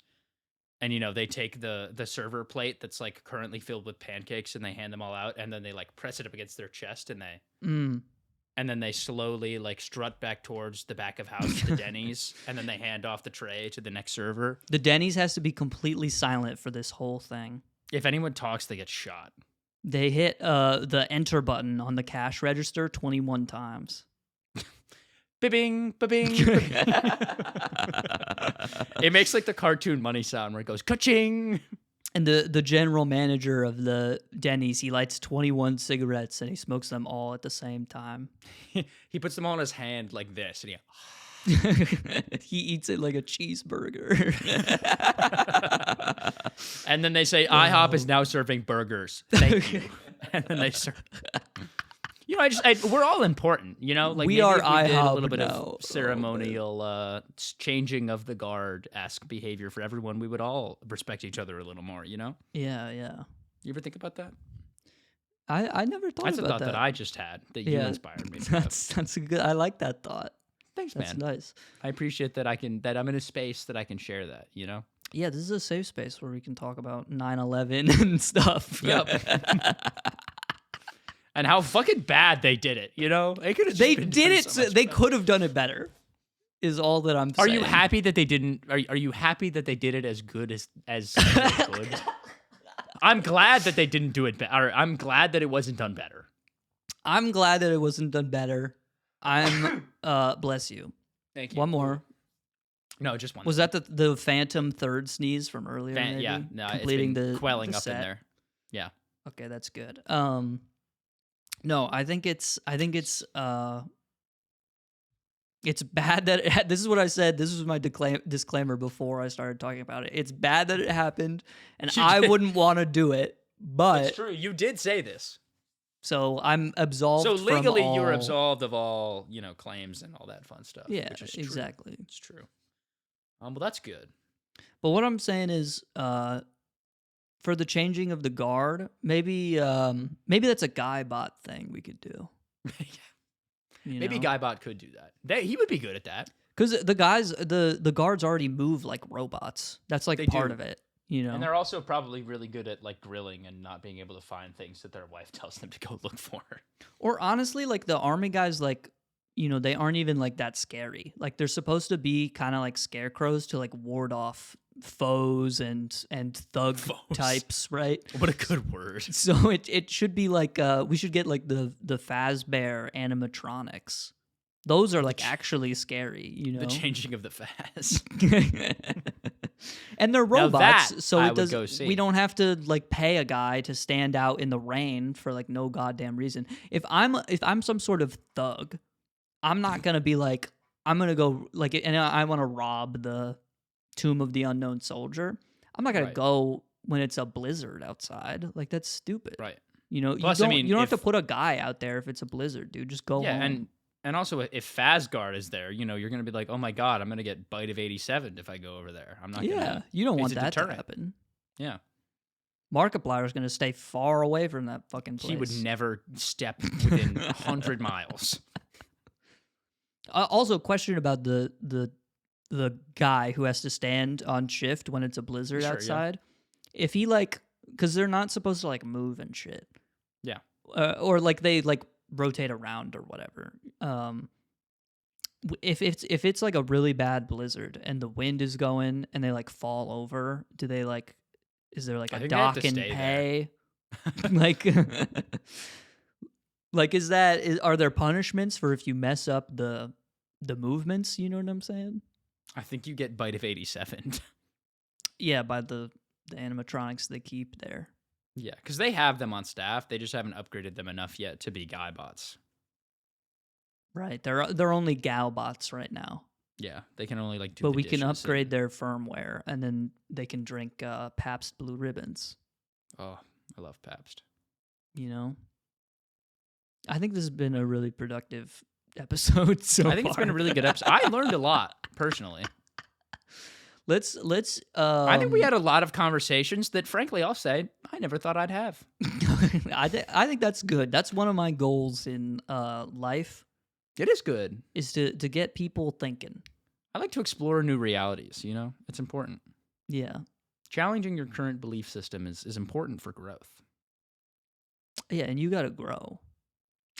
and they take the server plate that's like currently filled with pancakes and they hand them all out, and then they like press it up against their chest and they and then they slowly like strut back towards the back of house to the Denny's, and then they hand off the tray to the next server. The Denny's has to be completely silent for this whole thing. If anyone talks, they get shot. They hit the enter button on the cash register 21 times. Bing, bing. It makes like the cartoon money sound where it goes ka-ching. And the general manager of the Denny's, he lights 21 cigarettes and he smokes them all at the same time. He puts them all in his hand like this, and he eats it like a cheeseburger. And then they say, IHOP is now serving burgers. Thank you. And then they serve. We're all important, Like we are IHOP. A little bit of ceremonial changing of the guard-esque behavior for everyone. We would all respect each other a little more, Yeah. You ever think about that? I never thought about that. That's a thought that I just had that you inspired me. That's a good. I like that thought. Thanks, man. That's nice. I appreciate that that I'm in a space that I can share that. Yeah, this is a safe space where we can talk about 9/11 and stuff. Yep. And how fucking bad they did it, They could have. They did it. They could have done it better. is all that I'm Are saying. you happy that they didn't? Are you happy that they did it as good as they could? I'm glad that they didn't do it better. I'm glad that it wasn't done better. I'm glad that it wasn't done better. I'm bless you. Thank you. One more. No, just one. Was that the phantom third sneeze from earlier? Maybe? Yeah, no, completing it's been the quelling the up set. in there. Yeah. Okay, that's good. No, I think it's it's bad that this is what I said. This was my disclaimer before I started talking about it. It's bad that it happened, and I wouldn't want to do it. But it's true. You did say this. So I'm absolved. So legally, from all... you're absolved of all claims and all that fun stuff. Yeah, which is exactly. True. It's true. Well, that's good. But what I'm saying is, for the changing of the guard, maybe that's a guybot thing we could do. Maybe Guybot could do that. He would be good at that. Because the guards already move like robots. That's like part of it, And they're also probably really good at like grilling and not being able to find things that their wife tells them to go look for. Or honestly, like the army guys, like, they aren't even like that scary. Like they're supposed to be kind of like scarecrows to like ward off foes and thug types, right? What a good word. So it should be like we should get like the Fazbear animatronics. Those are like actually scary, The changing of the Faz. And they're robots, so I it does. We don't have to like pay a guy to stand out in the rain for like no goddamn reason. If I'm some sort of thug, I'm not gonna be like I'm gonna go like and I want to rob the Tomb of the Unknown Soldier. I'm not gonna go when it's a blizzard outside. Like that's stupid. Right. Plus, you don't have to put a guy out there if it's a blizzard, dude. Just go home. And also if Fazguard is there, you're gonna be like, oh my god, I'm gonna get bite of 87 if I go over there. I'm not. Yeah, you don't want that to happen. Yeah. Markiplier's gonna stay far away from that fucking place. He would never step within 100 miles. Also, question about the guy who has to stand on shift when it's a blizzard outside. Yeah. If he because they're not supposed to like move and shit. Yeah. Or like they like rotate around or whatever. If it's like a really bad blizzard and the wind is going and they like fall over, do they like? Is there like a dock and pay? Like are there punishments for if you mess up the movements? You know what I'm saying? I think you get bite of 87. Yeah, by the animatronics they keep there. Yeah, because they have them on staff. They just haven't upgraded them enough yet to be Guybots. Right, they're only galbots right now. Yeah, they can only like do. But we can upgrade their firmware, and then they can drink Pabst Blue Ribbons. Oh, I love Pabst. I think this has been a really productive episode so far. I think it's been a really good episode. I learned a lot personally. Let's. I think we had a lot of conversations that, frankly, I'll say I never thought I'd have. I think that's good. That's one of my goals in life. It is good. Is to get people thinking. I like to explore new realities. It's important. Yeah. Challenging your current belief system is important for growth. Yeah, and you got to grow.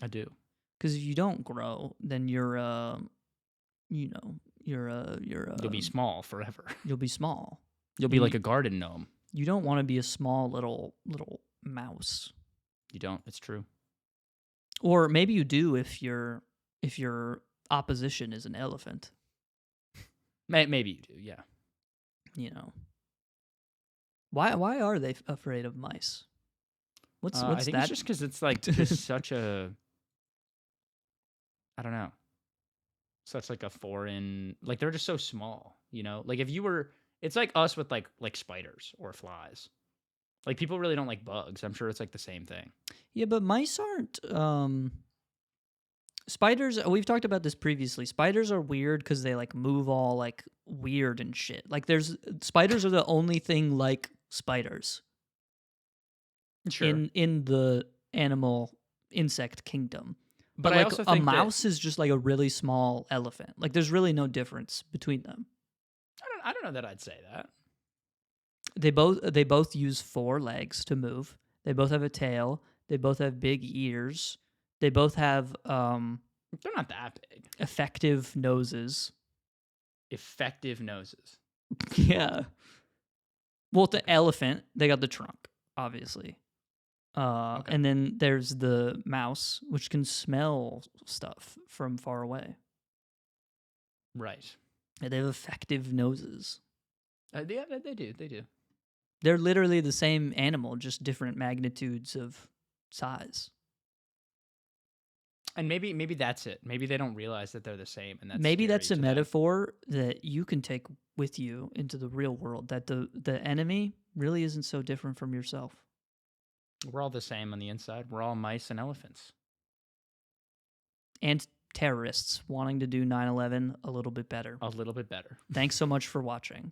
I do. Because if you don't grow, then you'll be small forever. You'll be small. You'll be like a garden gnome. You don't want to be a small little mouse. You don't. It's true. Or maybe you do if your opposition is an elephant. Maybe you do. Yeah. Why are they afraid of mice? What's I think that? it's just because it's like just such a. I don't know. Such like a foreign, like they're just so small, Like if you were, it's like us with like spiders or flies. Like people really don't like bugs. I'm sure it's like the same thing. Yeah, but mice aren't. Spiders. We've talked about this previously. Spiders are weird because they like move all like weird and shit. Like spiders are the only thing like spiders. Sure. In the insect kingdom. But like I also think a mouse is just like a really small elephant. Like there's really no difference between them. I don't know that I'd say that. They both use 4 legs to move. They both have a tail. They both have big ears. They both have they're not that big. Effective noses. effective noses. Yeah. Well, the elephant, they got the trunk, obviously. Okay. And then there's the mouse, which can smell stuff from far away. Right. Yeah, they have effective noses. Yeah, they do. They do. They're literally the same animal, just different magnitudes of size. And maybe that's it. Maybe they don't realize that they're the same, and that's Maybe that's a scary to them. metaphor that you can take with you into the real world, that the enemy really isn't so different from yourself. We're all the same on the inside. We're all mice and elephants. And terrorists wanting to do 9/11 a little bit better. A little bit better. Thanks so much for watching.